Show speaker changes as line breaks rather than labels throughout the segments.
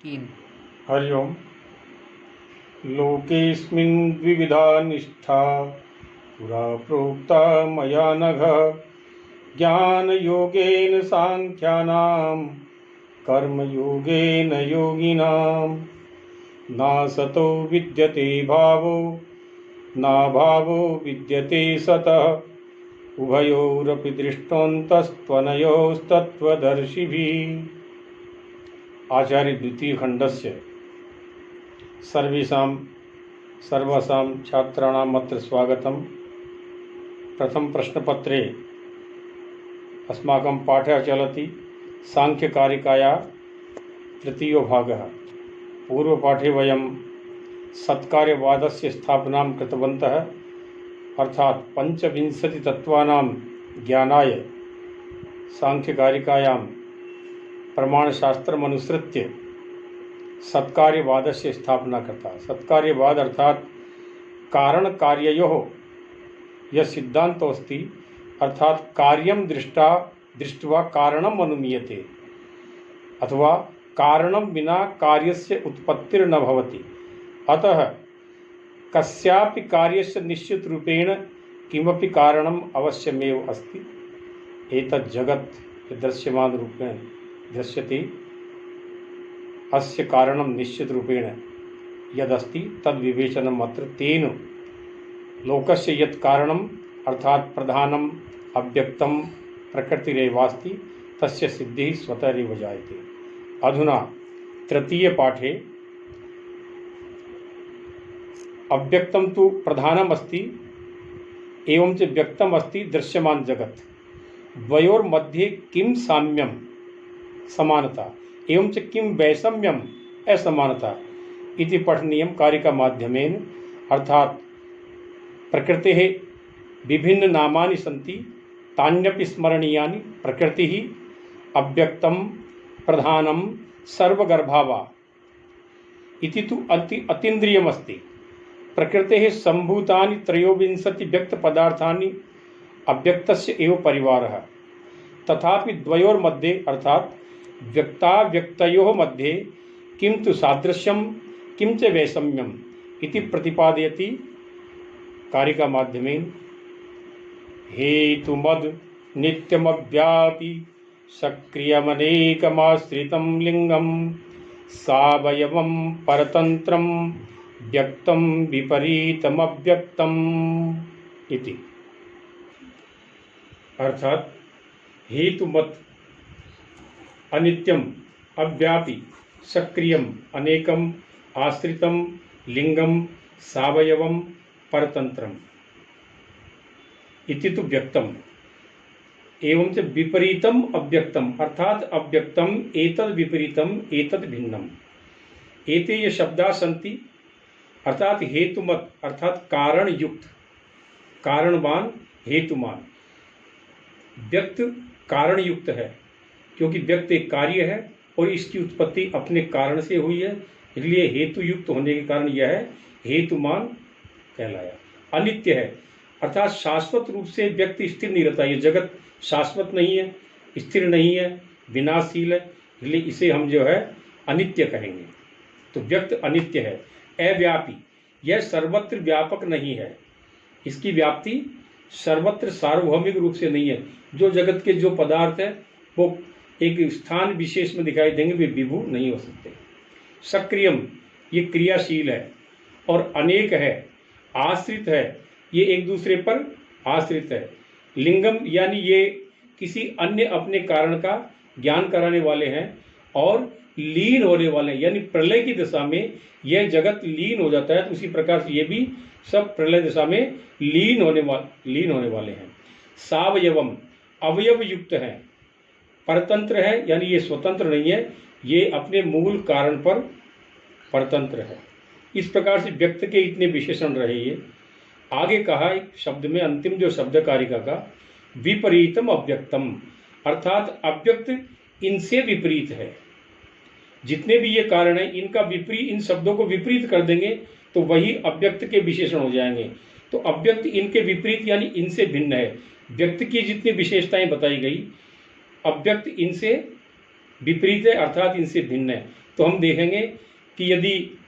3।
हरि ओम। लोकेऽस्मिन् द्विविधा निष्ठा पुरा प्रोक्ता मया नघ। ज्ञानयोगेन सांख्यानां कर्मयोगेन योगिनां। नासतो विद्यते भावो नाभावो विद्यते सतः। उभयोरपि दृष्टोऽन्तस्त्वनयोस्तत्त्वदर्शिभिः। आचार्य द्वितीय खण्डस्य सर्वासां छात्राणाम् अत्र स्वागतम्। प्रथम प्रश्नपत्रे अस्माकं पाठः चलति सांख्यकारिकाया तृतीयो भागः। पूर्वपाठे वयं सत्कार्यवादस्य स्थापनां कृतवन्तः, अर्थात् पंचविंशतितत्त्वानां ज्ञानाय सांख्यकारिकायां प्रमाणशास्त्रमनुसृत्य सत्कार्यवादस्य स्थापना कृता। सत्कार्यवाद अर्थात कारण कार्ययोः यः सिद्धान्तो अस्ति, अर्थात कार्यं दृष्ट्वा कारणम् अनुमीयते, अथवा कारणं विना कार्यस्य उत्पत्तिर्न भवति। अतः कस्यापि कार्यस्य निश्चितरूपेण किमपि कारणम् अवश्यमेव अस्ति। एतत् जगत् दृश्यमानरूपेण दृश्यते, अस्य कारणं निश्चितरूपेण यदस्ति तद्विवेचनम् अत्र। तेन लोकस्य यत् कारणम् अर्थात् प्रधानम् अव्यक्तं प्रकृतिरेवास्ति, तस्य सिद्धिः स्वतरेव जायते। अधुना तृतीयपाठे अव्यक्तं तु प्रधानम् अस्ति, एवं च व्यक्तम् अस्ति दृश्यमान जगत्। द्वयोर्मध्ये किं साम्यं समानता एवं च किं वैषम्यम असमानता इति पठनीयं कारिका माध्यमेन। अर्थात प्रकृतेः विभिन्न नामानि सन्ति, तान्यपि स्मरणीयानि। प्रकृतिः अव्यक्तं प्रधानं सर्वगर्भा वा इति तु अतीन्द्रियमस्ति। प्रकृतेः सम्भूतानि त्रयोविंशति व्यक्तपदार्थानि अव्यक्तस्य एव परिवारः। तथापि द्वयोर्मध्ये अर्थात व्यक्ताव्यक्तयोः मध्ये किं तु सादृश्यं किं च वैषम्यम् इति प्रतिपादयति कारिका माध्यमेन। हेतुमद् नित्यमव्यापि सक्रियमनेकमाश्रितं लिंगं सावयवं परतन्त्रं व्यक्तं विपरीतमव्यक्तम् इति। अर्थात हेतुमत् अनित्यम अव्यापी सक्रियम अनेकम आश्रितम लिंगम सावयवम परतंत्रम इति तु व्यक्तम। एवं च विपरीतम अव्यक्तम अर्थात अव्यक्तम एतद् विपरीतम एतद् भिन्नम। एते ये शब्दाः सन्ति, अर्थात हेतुमत् अर्थात कारण युक्त, कारणवान हेतुमान। व्यक्त कारण युक्त है क्योंकि व्यक्त एक कार्य है और इसकी उत्पत्ति अपने कारण से हुई है, इसलिए हेतु युक्त होने के कारण यह है हेतुमान कहलाया। अनित्य है अर्थात शाश्वत रूप से व्यक्त स्थिर नहीं रहता। ये जगत शाश्वत नहीं है, स्थिर नहीं है, विनाशशील है, इसलिए इसे हम जो है अनित्य कहेंगे। तो व्यक्त अनित्य है। अव्यापी, यह सर्वत्र व्यापक नहीं है, इसकी व्याप्ति सर्वत्र सार्वभौमिक रूप से नहीं है। जो जगत के जो पदार्थ है वो एक स्थान विशेष में दिखाई देंगे, वे विभू नहीं हो सकते। सक्रियम, ये क्रियाशील है, और अनेक है, आश्रित है, ये एक दूसरे पर आश्रित है। लिंगम यानी ये किसी अन्य अपने कारण का ज्ञान कराने वाले हैं, और लीन होने वाले हैं, यानी प्रलय की दशा में यह जगत लीन हो जाता है, तो उसी प्रकार से ये भी सब प्रलय दशा में लीन होने वाले हैं। सावयवम, अवयव युक्त है, परतंत्र है, यानी ये स्वतंत्र नहीं है, ये अपने मूल कारण पर परतंत्र है। इस प्रकार से व्यक्त के इतने विशेषण रहे। ये आगे कहा एक शब्द में, अंतिम जो शब्द कारिका का, विपरीतम अव्यक्तम अर्थात अव्यक्त इनसे विपरीत है। जितने भी ये कारण है इनका विपरीत, इन शब्दों को विपरीत कर देंगे तो वही अव्यक्त के विशेषण हो जाएंगे। तो अव्यक्त इनके विपरीत यानी इनसे भिन्न है। व्यक्त की जितनी विशेषताएं बताई गई, अव्यक्त इनसे विपरीत है अर्थात इनसे भिन्न है। तो हम देखेंगे कि यदि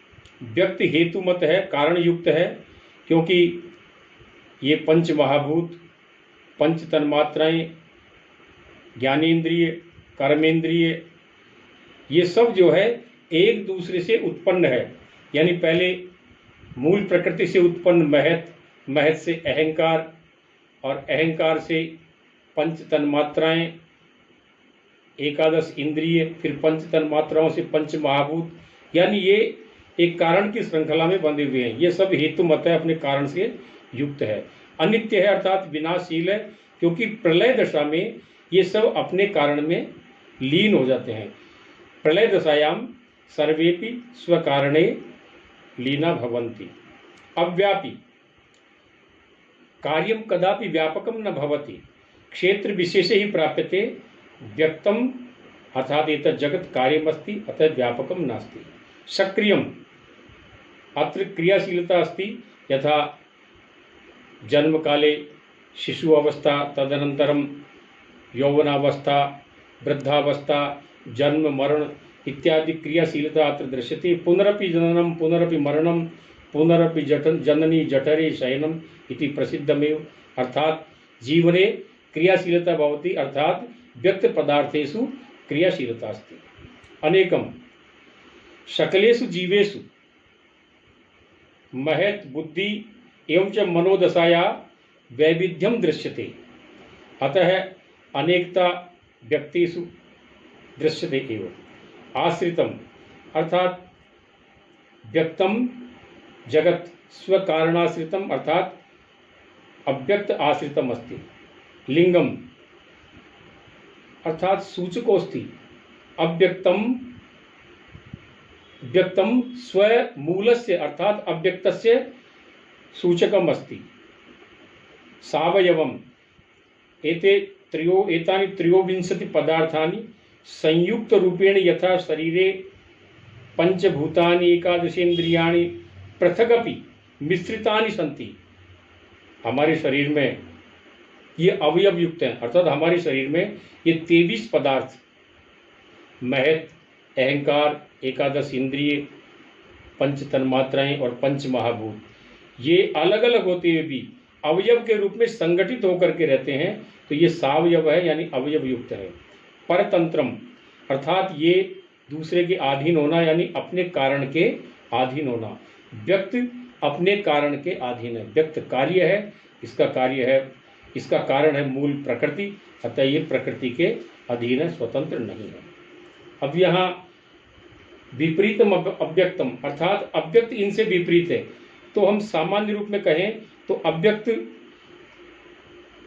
व्यक्ति हेतु मत है, कारण युक्त है, क्योंकि ये पंच महाभूत, पंच तन्मात्राएं, ज्ञानेन्द्रिय, कर्मेंद्रिय, ये सब जो है एक दूसरे से उत्पन्न है। यानी पहले मूल प्रकृति से उत्पन्न महत, महत से अहंकार, और अहंकार से पंच तन्मात्राएं, एकादश इंद्रिय, फिर पंच तन्मात्राओं से पंच महाभूत, यानी ये एक कारण की श्रृंखला में बंधे हुए हैं। ये सब हेतु मत है, अपने कारण से युक्त है। अनित्य है अर्थात विनाशशील है, क्योंकि प्रलय दशा में ये सब अपने कारण में लीन हो जाते हैं। प्रलय दशायाम सर्वेपि स्वकारणे लीना भवन्ति। अव्यापी, कार्यम कदापि व्यापकम न भवति, क्षेत्र विशेषे ही प्राप्यते, व्यक्तम अर्थात एतत् जगत कार्यमस्ति अतः व्यापकम नास्ति। सक्रियम, अत्र क्रियाशीलता अस्ति, यथा जन्म काले शिशु अवस्था, तदनन्तरं यौवनावस्था, वृद्धावस्था, जन्म मरण इत्यादि क्रियाशीलता अत्र दृश्यते। पुनरपि जननम पुनरपि मरणम पुनरपि जननी जठरे शयनम इति प्रसिद्धमेव, अर्थात जीवने क्रियाशीलता भवति, अर्थात व्यक्त पदार्थेषु क्रियाशीलता अस्ति। अनेकम सकलेषु जीवेषु महत् बुद्धि एवं च मनोदशाया वैविध्यम दृश्यते, अतः अनेकता व्यक्तिषु दृश्यते एव। आश्रितम अर्थात व्यक्तम जगत स्वकारणाश्रितम अर्थात अव्यक्त आश्रितम अस्ति। लिंगम अर्थात सूचकोस्ति, अव्यक्तम व्यक्तम स्वमूलस्य अर्थात अव्यक्तस्य सूचकम अस्ति। सावयवम एतानि त्रयोविंशति पदार्थानि संयुक्त रूपेण यथा शरीरे पंचभूतानि एकादशेन्द्रियाणि पृथगपि मिश्रितानि सन्ति। हमारे शरीर में ये अवयव युक्त हैं, अर्थात हमारे शरीर में ये 23 पदार्थ, महत, अहंकार, एकादश इंद्रिय, पंच तन्मात्राएं और पंच महाभूत, ये अलग अलग होते हुए भी अवयव के रूप में संगठित होकर के रहते हैं, तो ये सावयव है, यानी अवयव युक्त है। परतंत्रम अर्थात ये दूसरे के अधीन होना, यानी अपने कारण के अधीन होना। व्यक्त अपने कारण के अधीन है, व्यक्त कार्य है, इसका कार्य है, इसका कारण है मूल प्रकृति, अतः ये प्रकृति के अधीन है, स्वतंत्र नहीं है। अब यहाँ विपरीतम अव्यक्तम अर्थात अव्यक्त इनसे विपरीत है। तो हम सामान्य रूप में कहें तो अव्यक्त,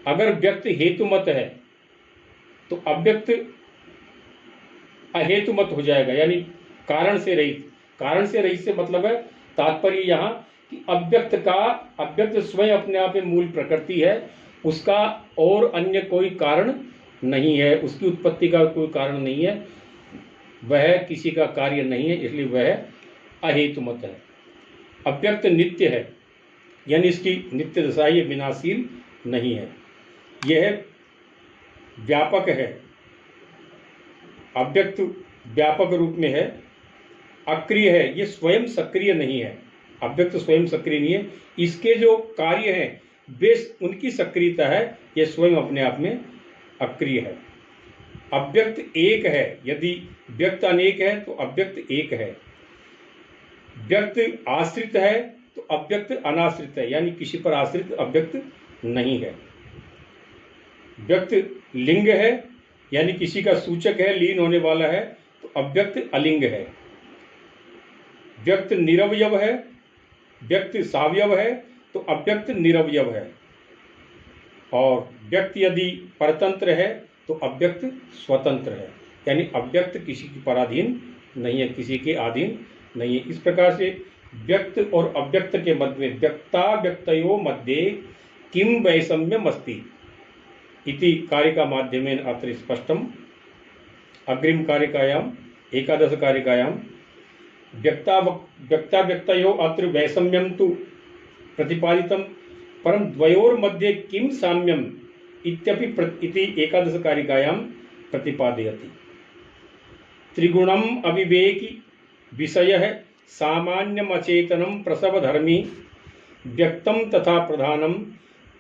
अगर व्यक्त हेतु मत है तो अव्यक्त अहेतु मत हो जाएगा, यानी कारण से रहित। कारण से रहित से मतलब है, तात्पर्य यहाँ कि अव्यक्त स्वयं अपने आप में मूल प्रकृति है, उसका और अन्य कोई कारण नहीं है, उसकी उत्पत्ति का कोई कारण नहीं है, वह किसी का कार्य नहीं है, इसलिए वह अहेतु मत है। अव्यक्त नित्य है, यानी इसकी नित्य दशा ये विनाशील नहीं है। यह व्यापक है, अव्यक्त व्यापक रूप में है। अक्रिय है, ये स्वयं सक्रिय नहीं है, अव्यक्त स्वयं सक्रिय नहीं है, इसके जो कार्य हैं वे उनकी सक्रियता है, यह स्वयं अपने आप में अक्रिय है। अव्यक्त एक है, यदि व्यक्त अनेक है तो अव्यक्त एक है। व्यक्त आश्रित है तो अव्यक्त अनाश्रित है, यानी किसी पर आश्रित अव्यक्त नहीं है। व्यक्त लिंग है, यानी किसी का सूचक है, लीन होने वाला है, तो अव्यक्त अलिंग है। व्यक्त निरवयव है, व्यक्त सावयव है, तो अव्यक्त निरवयव है। और व्यक्त यदि परतंत्र है तो अव्यक्त स्वतंत्र है, यानी अव्यक्त किसी के पराधीन नहीं है, किसी के अधीन नहीं है। इस प्रकार से व्यक्त और अव्यक्त के मध्य में व्यक्ता व्यक्तयो मध्ये किम वैषम्यम अस्ति इति कारिका माध्यमेन अत्र स्पष्टम। अग्रिम कारिकायाम एकादश कारिकायाम व्यक्ता व्यक्तयो अत्र वैषम्यम तु प्रतिपादितम परम द्वयोर मध्ये किम साम्यम इत्यपि इति एकादश कारिकायाम प्रतिपादयति। त्रिगुणम अविवेकी विषयः सामान्यम अचेतनम प्रसवधर्मी व्यक्तम तथा प्रधानम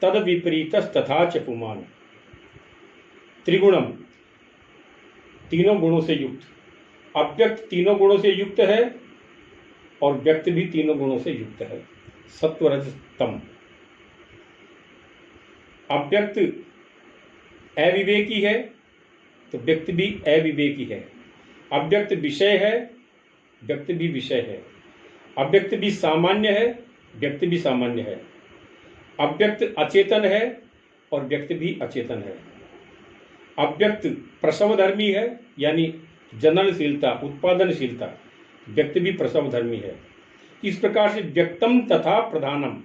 तद विपरीतस्तथा च पुमान्। त्रिगुणम, तीनों गुणों से युक्त। अव्यक्त तीनों गुणों से युक्त है और व्यक्त भी तीनों गुणों से युक्त है। सत्व रज तम। अव्यक्त अविवेकी है तो व्यक्त भी अविवेकी है। अव्यक्त विषय है, व्यक्त भी विषय है। अव्यक्त भी सामान्य है, व्यक्त भी सामान्य है। अव्यक्त अचेतन है और व्यक्त भी अचेतन है। अव्यक्त प्रसवधर्मी है, यानी जननशीलता, उत्पादनशीलता, व्यक्त भी प्रसवधर्मी है। इस प्रकार से व्यक्तम तथा प्रधानम,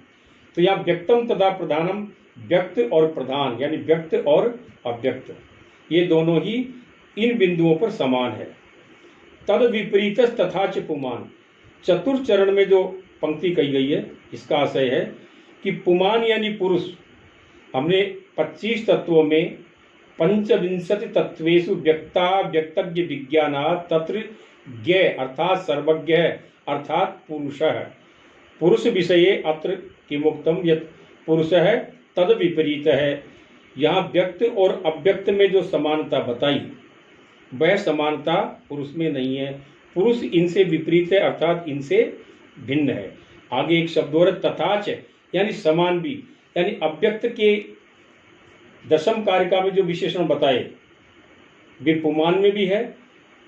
तो यहाँ व्यक्तम तथा प्रधानम, व्यक्त और प्रधान यानी व्यक्त और अव्यक्त, ये दोनों ही इन बिंदुओं पर समान है। तद विपरीत तथा च पुमान, चतुर्थ चरण में जो पंक्ति कही गई है इसका आशय है कि पुमान यानी पुरुष, हमने 25 तत्वों में पंचविंशति तत्वेषु व्यक्ता व्यक्तज्ञ विज्ञानात् तत्र ज्ञ अर्थात सर्वज्ञ अर्थात पुरुषः, पुरुष विषये अत्र किमुक्तम यत् पुरुषः तद विपरीत है। यहाँ व्यक्त और अव्यक्त में जो समानता बताई वह समानता पुरुष में नहीं है। पुरुष इनसे विपरीत है अर्थात इनसे भिन्न है। आगे एक शब्द और तथाच, यानी समान भी, यानी अव्यक्त के दशम कारिका में जो विशेषण बताए वे पुमान में भी है,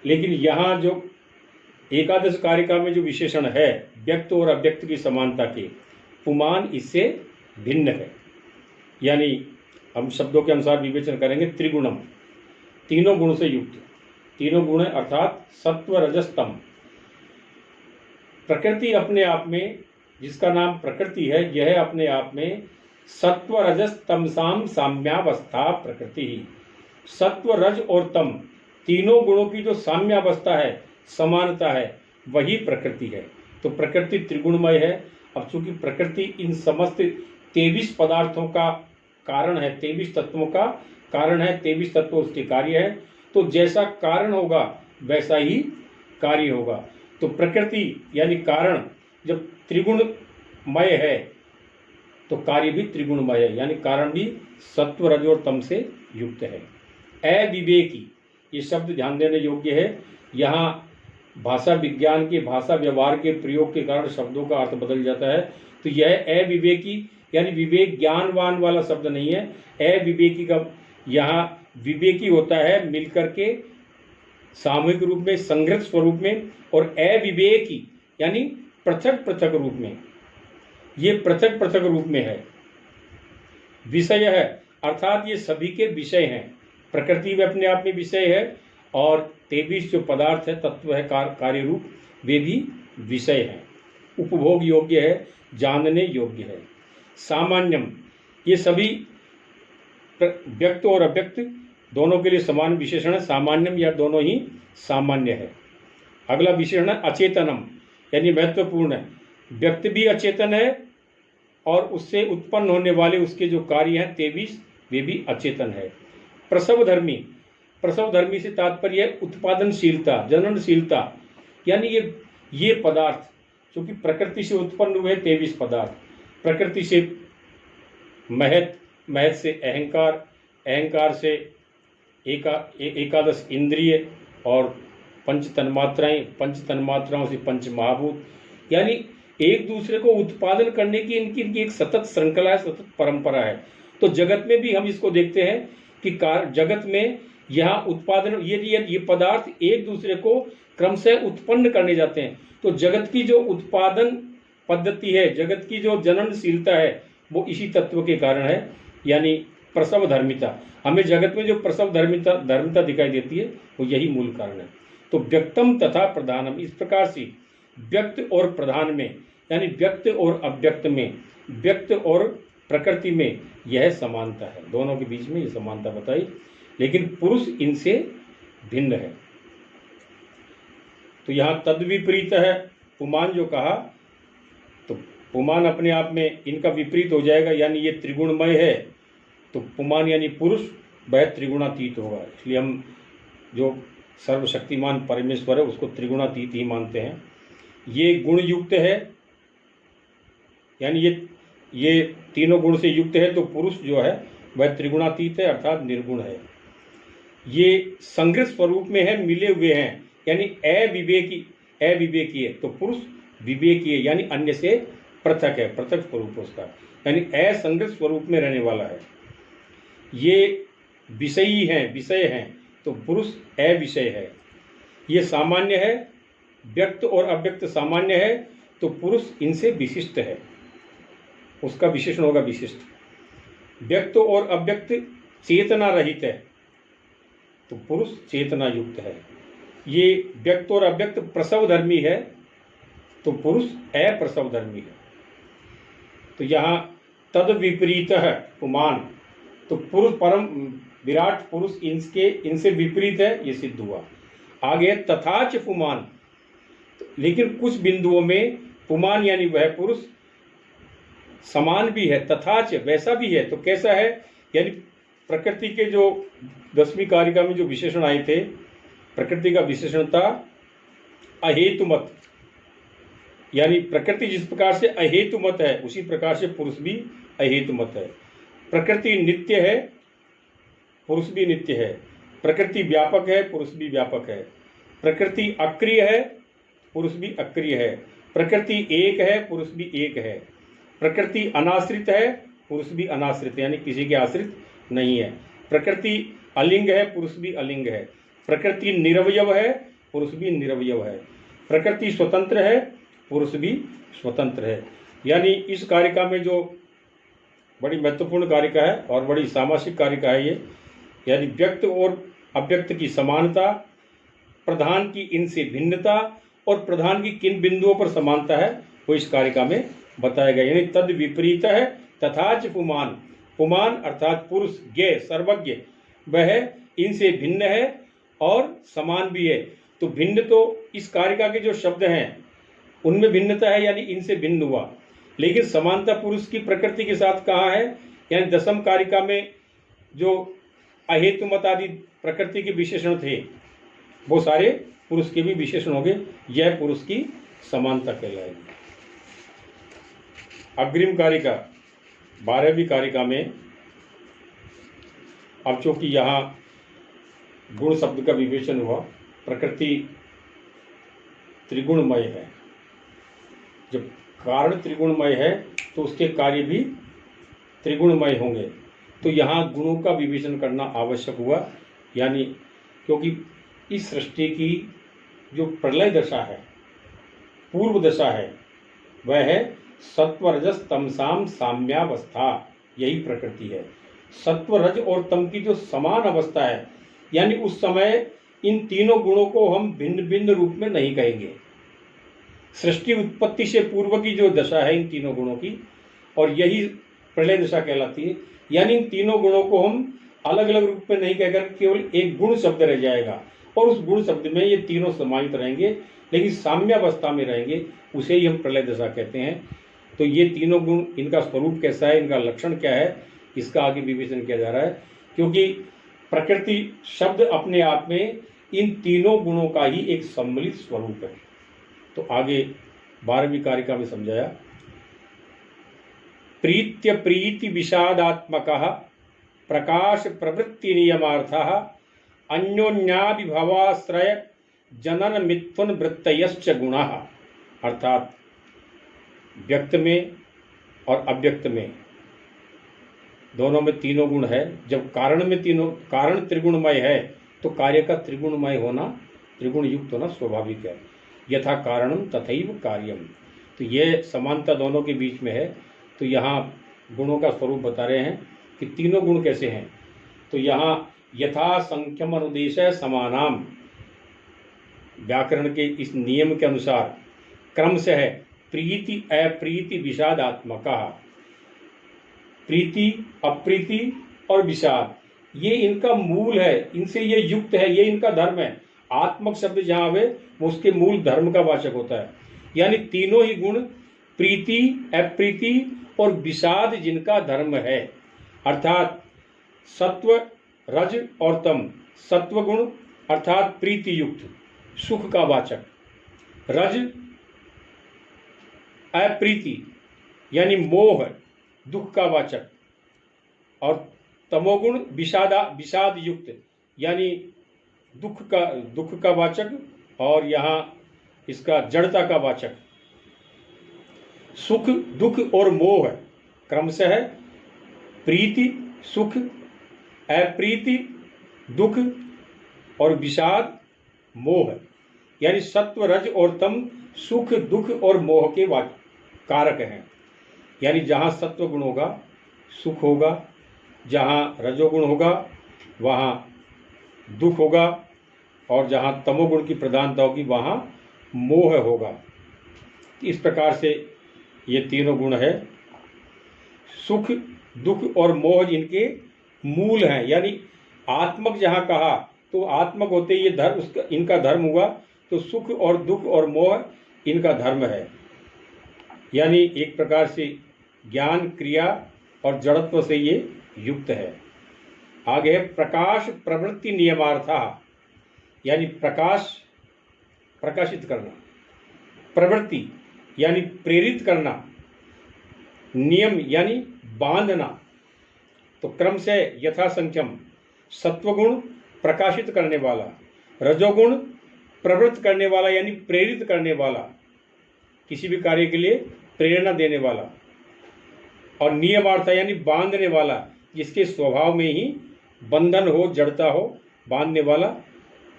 लेकिन यहाँ जो एकादश कारिका में जो विशेषण है व्यक्त और अव्यक्त की समानता के, पुमान इससे भिन्न है। यानी हम शब्दों के अनुसार विवेचन करेंगे। त्रिगुणम, तीनों गुण से युक्त, तीनों गुण अर्थात सत्व रजस्तम। प्रकृति अपने आप में, जिसका नाम प्रकृति है, यह अपने आप में सत्व रजस तमसाम साम्यावस्था प्रकृति ही। सत्व रज और तम तीनों गुणों की जो साम्यावस्था है, समानता है, वही प्रकृति है। तो प्रकृति त्रिगुणमय है। अब चूंकि प्रकृति इन समस्त 23 पदार्थों का कारण है, 23 तत्वों का कारण है, 23 तत्व उसके कार्य है, तो जैसा कारण होगा वैसा ही कार्य होगा। तो प्रकृति यानी कारण जब त्रिगुणमय है तो कार्य भी त्रिगुणमय है, यानी कारण भी सत्व रज और तम से युक्त है। अविवेकी, ये शब्द ध्यान देने योग्य है। यहाँ भाषा विज्ञान के, भाषा व्यवहार के प्रयोग के कारण शब्दों का अर्थ बदल जाता है। तो यह अविवेकी यानी विवेक ज्ञानवान वाला शब्द नहीं है। अविवेकी का यहाँ विवेकी होता है मिलकर के सामूहिक रूप में, संग्रह स्वरूप में, और अविवेकी यानी पृथक पृथक रूप में, ये पृथक पृथक रूप में है। विषय है अर्थात ये सभी के विषय हैं। प्रकृति में अपने आप में विषय है और 23 जो पदार्थ है, तत्व है, कार्य रूप, वे भी विषय हैं, उपभोग योग्य है, जानने योग्य है। सामान्यम, ये सभी व्यक्त और अव्यक्त दोनों के लिए समान विशेषण है। सामान्यम या दोनों ही सामान्य है। अगला विशेषण है अचेतनम, यानी महत्वपूर्ण है। व्यक्त भी अचेतन है और उससे उत्पन्न होने वाले उसके जो कार्य हैं 23 वे भी अचेतन है। प्रसवधर्मी, प्रसवधर्मी से तात्पर्य है उत्पादनशीलता, जननशीलता, यानी ये पदार्थ क्योंकि प्रकृति से उत्पन्न हुए 23 पदार्थ, प्रकृति से महत, महत से अहंकार, अहंकार से एकादश इंद्रिय और पंच तन्मात्राएं, पंच तन्मात्राओं से पंच महाभूत, यानी एक दूसरे को उत्पादन करने की इनकी एक सतत श्रृंखला है, सतत परंपरा है। तो जगत में भी हम इसको देखते हैं कि जगत में यहाँ उत्पादन, ये पदार्थ एक दूसरे को क्रमशः उत्पन्न करने जाते हैं। तो जगत की जो उत्पादन पद्धति है, जगत की जो जननशीलता है, वो इसी तत्व के कारण है, यानी प्रसव धर्मिता। हमें जगत में जो प्रसव धर्मिता दिखाई देती है वो यही मूल कारण है। तो व्यक्तम तथा प्रधानम, इस प्रकार से व्यक्त और प्रधान में, यानी व्यक्त और अव्यक्त में, व्यक्त और प्रकृति में यह समानता है। दोनों के बीच में यह समानता बताई, लेकिन पुरुष इनसे भिन्न है। तो यहाँ तद विपरीत है, पुमान जो कहा, तो पुमान अपने आप में इनका विपरीत हो जाएगा, यानी ये त्रिगुणमय है तो पुमान यानी पुरुष वह त्रिगुणातीत होगा। इसलिए हम जो सर्वशक्तिमान परमेश्वर है उसको त्रिगुणातीत ही मानते हैं। ये गुण युक्त है, यानी ये तीनों गुण से युक्त है, तो पुरुष जो है वह त्रिगुणातीत है अर्थात निर्गुण है। ये संग्रह स्वरूप में है, मिले हुए हैं, यानी अविवेकी है, तो पुरुष विवेकी है, यानी अन्य से पृथक है, पृथक स्वरूप उसका, यानी असंग्रह स्वरूप में रहने वाला है। ये विषयी हैं, विषय हैं, तो पुरुष अविषय है। ये सामान्य है, व्यक्त और अव्यक्त सामान्य है, तो पुरुष इनसे विशिष्ट है, उसका विशेषण होगा विशिष्ट। व्यक्त और अव्यक्त चेतना रहित है, तो पुरुष चेतना युक्त है। ये व्यक्त और अव्यक्त प्रसव धर्मी है, तो पुरुष अप्रसव धर्मी है। तो यहाँ तद विपरीत है पुमान, तो पुरुष परम विराट पुरुष इनसे विपरीत है, ये सिद्ध हुआ। आगे तथाच पुमान, लेकिन कुछ बिंदुओं में पुमान यानी वह पुरुष समान भी है, तथाच वैसा भी है। तो कैसा है, यानी प्रकृति के जो 10वीं कारिका में जो विशेषण आए थे, प्रकृति का विशेषण था अहेतुमत, यानी प्रकृति जिस प्रकार से अहेतुमत है उसी प्रकार से पुरुष भी अहेतुमत है। प्रकृति नित्य है, पुरुष भी नित्य है। प्रकृति व्यापक है, पुरुष भी व्यापक है। प्रकृति अक्रिय है, पुरुष भी अक्रिय है। प्रकृति एक है, पुरुष भी एक है। प्रकृति अनाश्रित है, पुरुष भी अनाश्रित है, यानी किसी के आश्रित नहीं है। प्रकृति अलिंग है, पुरुष भी अलिंग है। प्रकृति निरवयव है, पुरुष भी निरवयव है। प्रकृति स्वतंत्र है, पुरुष भी स्वतंत्र है। यानी इस कारिका में जो बड़ी महत्वपूर्ण कारिका है और बड़ी सामासिक कारिका है ये, यानी व्यक्त और अव्यक्त की समानता, प्रधान की इनसे भिन्नता और प्रधान की किन बिंदुओं पर समानता है वो इस कारिका में बताया गया। यानी तद विपरीत है तथाच पुमान, पुमान अर्थात पुरुष ज्ञ सर्वज्ञ, वह इनसे भिन्न है और समान भी है। तो भिन्न तो इस कारिका के जो शब्द हैं उनमें भिन्नता है, यानी इनसे भिन्न हुआ, लेकिन समानता पुरुष की प्रकृति के साथ कहाँ है, यानी 10वीं कारिका में जो अहेतुमत आदि प्रकृति के विशेषण थे वो सारे पुरुष के भी विशेषण हो गए। यह पुरुष की समानता कहलाएगी। अग्रिम कारिका 12वीं कारिका में अब चूंकि यहाँ गुण शब्द का विवेचन हुआ, प्रकृति त्रिगुणमय है, जब कारण त्रिगुणमय है तो उसके कार्य भी त्रिगुणमय होंगे। तो यहाँ गुणों का विवेचन करना आवश्यक हुआ, यानी क्योंकि इस सृष्टि की जो प्रलय दशा है, पूर्व दशा है, वह है सत्व रजस तमसाम साम्यावस्था, यही प्रकृति है। सत्व रज और तम की जो समान अवस्था है, यानी उस समय इन तीनों गुणों को हम भिन्न भिन्न रूप में नहीं कहेंगे। सृष्टि उत्पत्ति से पूर्व की जो दशा है इन तीनों गुणों की, और यही प्रलय दशा कहलाती है। यानी इन तीनों गुणों को हम अलग अलग रूप में नहीं कहकर केवल एक गुण शब्द रह जाएगा, और उस गुण शब्द में ये तीनों समाहित रहेंगे, लेकिन साम्यावस्था में रहेंगे, उसे ही हम प्रलय दशा कहते हैं। तो ये तीनों गुण, इनका स्वरूप कैसा है, इनका लक्षण क्या है, इसका आगे विवेचन किया जा रहा है। क्योंकि प्रकृति शब्द अपने आप में इन तीनों गुणों का ही एक सम्मिलित स्वरूप है। तो आगे 12वीं कारिका में समझाया, प्रीत्य प्रीति विषादात्मकः प्रकाश प्रवृत्ति नियमार्थः अन्योन्याभिभवाश्रय जनन मिथुन वृत्तयश्च गुणः, अर्थात व्यक्त में और अव्यक्त में दोनों में तीनों गुण है। जब कारण में तीनों, कारण त्रिगुणमय है तो कार्य का त्रिगुणमय होना, त्रिगुण युक्त होना स्वाभाविक है। यथा कारणम तथैव कार्यम, तो यह समानता दोनों के बीच में है। तो यहाँ गुणों का स्वरूप बता रहे हैं कि तीनों गुण कैसे हैं। तो यहाँ यथा संख्यम अनुदेश समानाम, व्याकरण के इस नियम के अनुसार क्रम से है प्रीति अप्रीति विषादात्मका, प्रीति अप्रीति और विषाद, ये इनका मूल है, इनसे ये युक्त है, ये इनका धर्म है। आत्मक शब्द जहाँ आवे वो उसके मूल धर्म का वाचक होता है। यानी तीनों ही गुण प्रीति अप्रीति और विषाद जिनका धर्म है, अर्थात सत्व रज और तम। सत्व गुण अर्थात प्रीति युक्त सुख का वाचक, रज अप्रीति यानी मोह, दुख का वाचक, और तमोगुण विषाद युक्त यानी दुख का वाचक, और यहाँ इसका जड़ता का वाचक। सुख, दुख और मोह क्रमशः प्रीति, सुख, अप्रीति, दुख और विषाद, मोह, यानी सत्व, रज और तम सुख, दुख और मोह के कारक हैं। यानी जहाँ सत्व गुण होगा सुख होगा, जहाँ रजोगुण होगा वहाँ दुख होगा, और जहाँ तमोगुण की प्रधानता होगी वहाँ मोह होगा। इस प्रकार से ये तीनों गुण है। सुख, दुख और मोह इनके मूल हैं। यानी आत्मक जहाँ कहा तो आत्मक होते ये धर्म, उसका इनका धर्म हुआ, तो सुख और दुख और मोह इनका धर्म है। यानी एक प्रकार से ज्ञान, क्रिया और जड़त्व से ये युक्त है। आगे है प्रकाश प्रवृत्ति नियमार्था, यानी प्रकाश प्रकाशित करना, प्रवृत्ति यानी प्रेरित करना, नियम यानी बांधना। तो क्रम से यथासंख्यम सत्वगुण प्रकाशित करने वाला, रजोगुण प्रवृत्त करने वाला यानी प्रेरित करने वाला, किसी भी कार्य के लिए प्रेरणा देने वाला, और नियमार्था यानी बांधने वाला, जिसके स्वभाव में ही बंधन हो, जड़ता हो, बांधने वाला।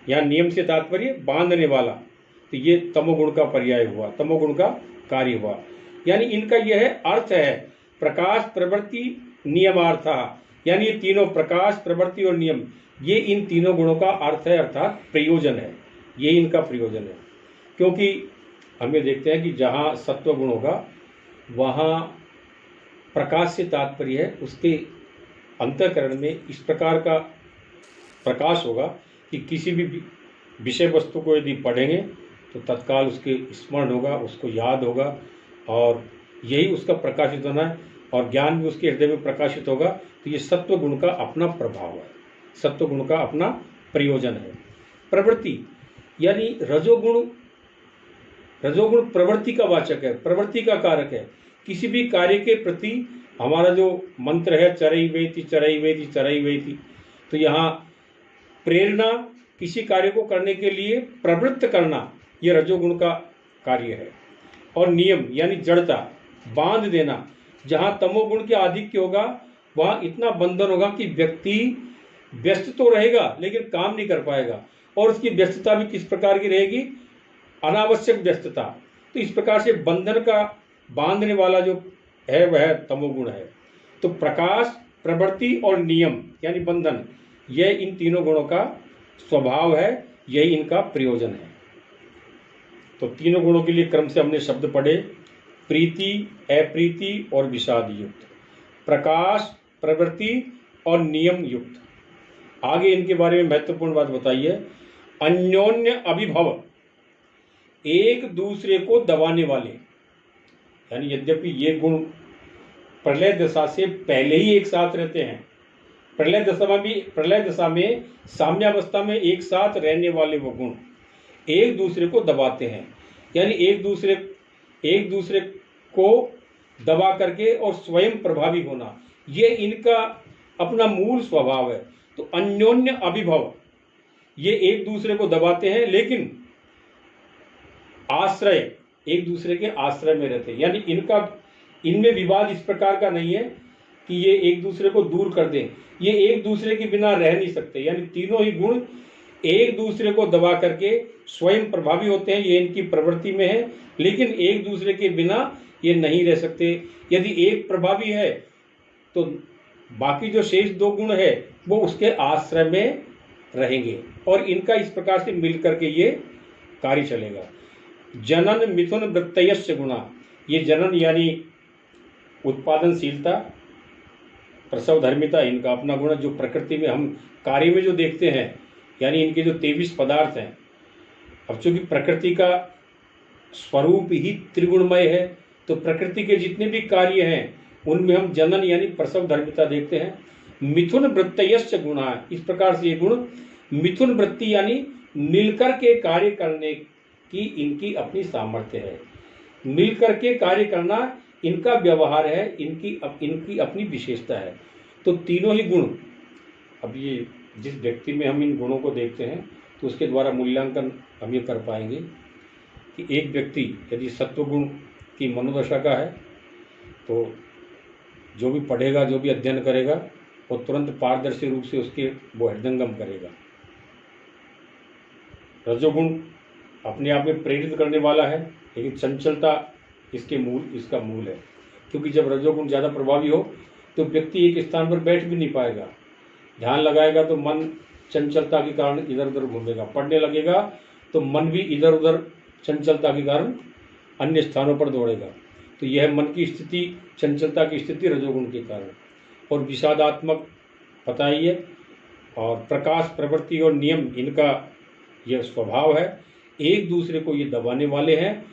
यहाँ नियम से तात्पर्य बांधने वाला, तो ये तमोगुण का पर्याय हुआ, तमोगुण का कार्य हुआ। यानी इनका यह अर्थ है प्रकाश, प्रवृत्ति, नियमार्था, यानी ये तीनों प्रकाश, प्रवृत्ति और नियम, ये इन तीनों गुणों का अर्थ है, अर्थात प्रयोजन है। ये इनका प्रयोजन है। क्योंकि हमें देखते हैं कि जहाँ सत्व गुण होगा वहाँ प्रकाश से तात्पर्य है उसके अंतःकरण में इस प्रकार का प्रकाश होगा कि किसी भी विषय वस्तु को यदि पढ़ेंगे तो तत्काल उसके स्मरण होगा, उसको याद होगा, और यही उसका प्रकाशित होना है, और ज्ञान भी उसके हृदय में प्रकाशित होगा। तो ये सत्व गुण का अपना प्रभाव है, सत्व गुण का अपना प्रयोजन है। प्रवृत्ति यानी रजोगुण प्रवृत्ति का वाचक है, प्रवृत्ति का कारक है। किसी भी कार्य के प्रति हमारा जो मंत्र है चरैवेति चरैवेति चरैवेति, तो यहाँ प्रेरणा, किसी कार्य को करने के लिए प्रवृत्त करना, ये रजोगुण का कार्य है। और नियम यानी जड़ता, बांध देना। जहाँ तमोगुण के आधिक्य होगा वहाँ इतना बंधन होगा कि व्यक्ति व्यस्त तो रहेगा लेकिन काम नहीं कर पाएगा, और उसकी व्यस्तता भी किस प्रकार की रहेगी, अनावश्यक व्यस्तता। तो इस प्रकार से बंधन का बांधने वाला जो है वह तमोगुण है। तो प्रकाश, प्रवृत्ति और नियम यानी बंधन, यह इन तीनों गुणों का स्वभाव है, यही इनका प्रयोजन है। तो तीनों गुणों के लिए क्रम से हमने शब्द पढ़े, प्रीति, अप्रीति और विषाद युक्त, प्रकाश, प्रवृत्ति और नियम युक्त। आगे इनके बारे में महत्वपूर्ण बात बताइए, अन्योन्य अभिभव, एक दूसरे को दबाने वाले। यानी यद्यपि ये गुण प्रलय दशा से पहले ही एक साथ रहते हैं, प्रलय दशा में साम्यावस्था में एक साथ रहने वाले वो गुण एक दूसरे को दबाते हैं। यानी एक दूसरे को दबा करके और स्वयं प्रभावी होना, ये इनका अपना मूल स्वभाव है। तो अन्योन्य अभिभव, ये एक दूसरे को दबाते हैं लेकिन आश्रय, एक दूसरे के आश्रय में रहते हैं। यानी इनमें विवाद इस प्रकार का नहीं है कि ये एक दूसरे को दूर कर दें, ये एक दूसरे के बिना रह नहीं सकते। यानी तीनों ही गुण एक दूसरे को दबा करके स्वयं प्रभावी होते हैं, ये इनकी प्रवृत्ति में है, लेकिन एक दूसरे के बिना ये नहीं रह सकते। यदि एक प्रभावी है तो बाकी जो शेष दो गुण है वो उसके आश्रय में रहेंगे, और इनका इस प्रकार से मिलकर के ये कार्य चलेगा। जनन मिथुन वृत्तयस्य गुणा, ये जनन यानी उत्पादनशीलता, प्रसव धर्मिता, इनका अपना गुण जो प्रकृति में हम कार्य में जो देखते हैं, यानी इनके जो 23 पदार्थ हैं। अब चूंकि प्रकृति का स्वरूप ही त्रिगुणमय है, तो प्रकृति के जितने भी कार्य हैं उनमें हम जनन यानी प्रसव धर्मिता देखते हैं। मिथुन वृत्तयस्य गुणा, इस प्रकार से ये गुण मिथुन वृत्ति यानी मिलकर के कार्य करने की इनकी अपनी सामर्थ्य है। मिल करके कार्य करना इनका व्यवहार है, इनकी अपनी विशेषता है। तो तीनों ही गुण, अब ये जिस व्यक्ति में हम इन गुणों को देखते हैं तो उसके द्वारा मूल्यांकन हम ये कर पाएंगे कि एक व्यक्ति यदि सत्वगुण की मनोदशा का है तो जो भी पढ़ेगा, जो भी अध्ययन करेगा, वो तुरंत पारदर्शी रूप से उसके वो हृदयंगम करेगा। रजोगुण अपने आप में प्रेरित करने वाला है, लेकिन चंचलता इसका मूल है, क्योंकि जब रजोगुण ज़्यादा प्रभावी हो तो व्यक्ति एक स्थान पर बैठ भी नहीं पाएगा। ध्यान लगाएगा तो मन चंचलता के कारण इधर उधर घूमेगा, पढ़ने लगेगा तो मन भी इधर उधर चंचलता के कारण अन्य स्थानों पर दौड़ेगा। तो यह मन की स्थिति, चंचलता की स्थिति रजोगुण के कारण। और विषादात्मक पता ही है, और प्रकाश, प्रवृत्ति और नियम इनका यह स्वभाव है। एक दूसरे को ये दबाने वाले हैं,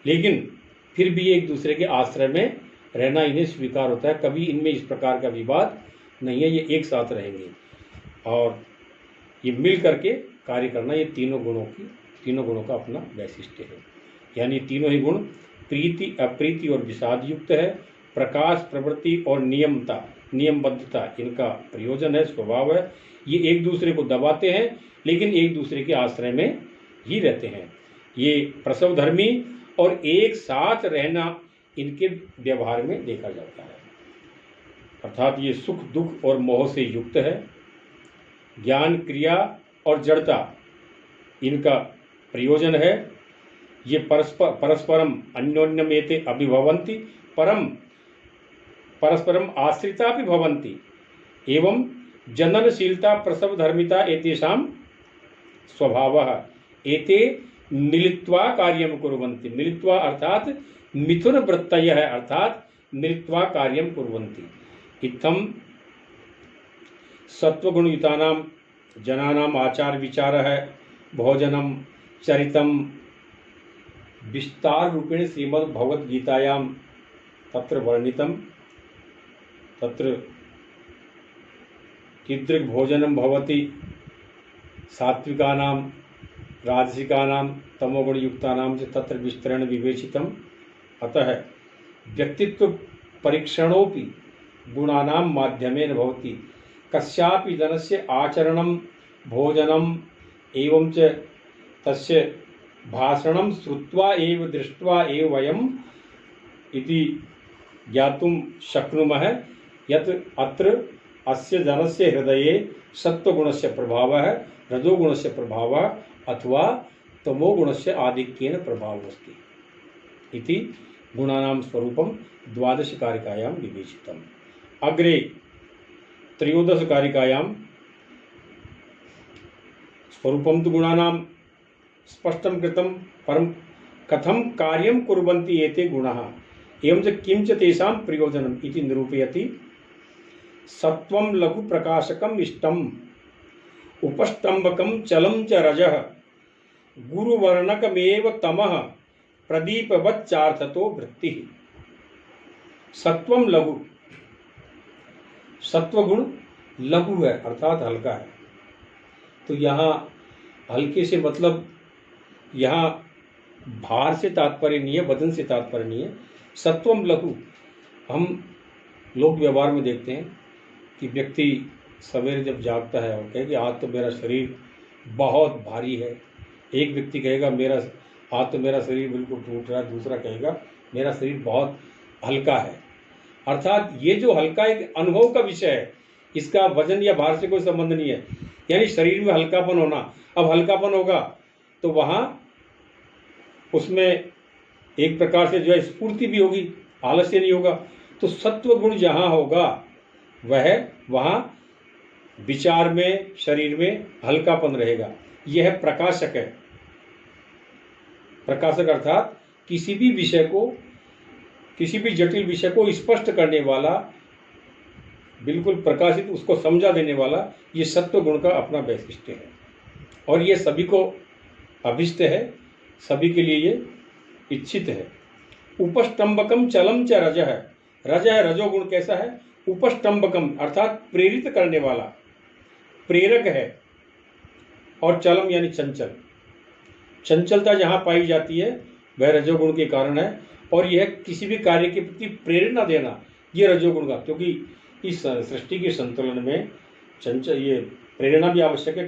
लेकिन फिर भी एक दूसरे के आश्रय में रहना इन्हें स्वीकार होता है। कभी इनमें इस प्रकार का विवाद नहीं है, ये एक साथ रहेंगे और ये मिल करके कार्य करना, ये तीनों गुणों का अपना वैशिष्ट्य है। यानी तीनों ही गुण प्रीति, अप्रीति और विषाद युक्त है। प्रकाश, प्रवृत्ति और नियमबद्धता इनका प्रयोजन है, स्वभाव है। ये एक दूसरे को दबाते हैं, लेकिन एक दूसरे के आश्रय में ही रहते हैं। ये प्रसवधर्मी और एक साथ रहना इनके व्यवहार में देखा जाता है। अर्थात ये सुख, दुख और मोह से युक्त है। ज्ञान, क्रिया और जड़ता इनका प्रयोजन है। ये परस्परम अन्योन्यमेते अभिभवन्ति, परस्परम आश्रिता भी भवन्ति एवं जननशीलता, प्रसव धर्मिता एतेषां स्वभावः। एते मिलित्वा कार्यम कुर्वन्ति। मिलित्वा अर्थात मिथुन वृत्तयः, अर्थात मिलित्वा कार्यम कुर्वन्ति। इत्थं सत्वगुणयुतानां जनानाम् आचार विचारः भोजनम चरितम विस्तार रूपेण श्रीमद् भगवद्गीतायां तत्र वर्णितम। तत्र कीदृक् भोजनं भवति सात्विकानां, राजसिकानां, तमोगुणयुक्तानां च तत्र विस्तरेण विवेचितम्। अतः व्यक्तित्व परीक्षणोपि गुणानां माध्यमेन भवति। कस्यापि जनस्य आचरणं, भोजनम् एवं च तस्य भाषणं श्रुत्वा एव दृष्ट्वा एव वयम् इति ज्ञातुं शक्नुमः यत् अत्र अस्य जनस्य हृदये सत्वगुणस्य प्रभावः, रजोगुणस्य प्रभावः अथवा तमोगुणस्य आधिक्येन प्रभावः अस्ति इति गुणानां स्वरूपं 12 कारिकायां विवेचितम्। अग्रे 13 कारिकायां स्वरूपं तु गुणानां स्पष्टं कृतं, परं कथं कार्यं कुर्वन्ति एते गुणाः एवं च किं च तेषां प्रयोजनम् इति निरूपयति। सत्वं लघु प्रकाशकम् इष्टम्, उपष्टम्बकं चलं च रजः, गुरुवर्णकमेव तमः, प्रदीपवच्चार्थतो वृत्तिः। सत्वम लघु, सत्वगुण लघु है अर्थात हल्का है। तो यहाँ हल्के से मतलब यहाँ भार से तात्पर्य नहीं है, वजन से तात्पर्य नहीं है। सत्वम लघु, हम लोक व्यवहार में देखते हैं कि व्यक्ति सवेरे जब जागता है और कहे कि आज तो मेरा शरीर बहुत भारी है। एक व्यक्ति कहेगा आज तो मेरा शरीर बिल्कुल टूट रहा है, दूसरा कहेगा मेरा शरीर बहुत हल्का है। अर्थात ये जो हल्का एक अनुभव का विषय है, इसका वजन या भार से कोई संबंध नहीं है। यानी शरीर में हल्कापन होना, अब हल्कापन होगा तो वहाँ उसमें एक प्रकार से जो है स्फूर्ति भी होगी, आलस्य नहीं होगा। तो सत्व गुण जहाँ होगा वहाँ विचार में, शरीर में हल्कापन रहेगा। यह प्रकाशक है। प्रकाशक अर्थात किसी भी विषय को, किसी भी जटिल विषय को स्पष्ट करने वाला, बिल्कुल प्रकाशित, उसको समझा देने वाला, ये सत्व गुण का अपना वैशिष्ट्य है। और ये सभी को अभिष्ट है, सभी के लिए ये इच्छित है। उपष्टम्बकम चलम च रज है। रज है, रजोगुण कैसा है? उपष्टम्बकम अर्थात प्रेरित करने वाला, प्रेरक है। और चलम यानी चंचल, चंचलता जहाँ पाई जाती है वह रजोगुण के कारण है। और यह किसी भी कार्य के प्रति प्रेरणा देना, ये रजोगुण का, क्योंकि इस सृष्टि के संतुलन में चंचल ये प्रेरणा भी आवश्यक है।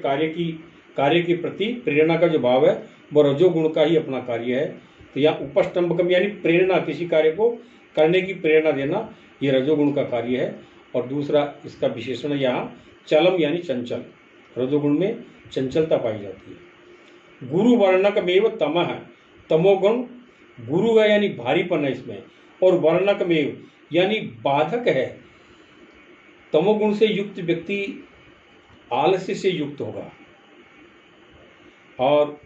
कार्य के प्रति प्रेरणा का जो भाव है वो रजोगुण का ही अपना कार्य है। तो यहाँ उपस्तंभकम यानी प्रेरणा, किसी कार्य को करने की प्रेरणा देना, ये रजोगुण का कार्य है। और दूसरा इसका विशेषण यहाँ चलम यानी चंचल, रजोगुण में चंचलता पाई जाती है। गुरु वर्णकमेव तमः, तमोगुण गुरु है यानी भारीपन है इसमें, और वर्णकमेव यानी बाधक है। तमोगुण से युक्त व्यक्ति आलस्य से युक्त होगा और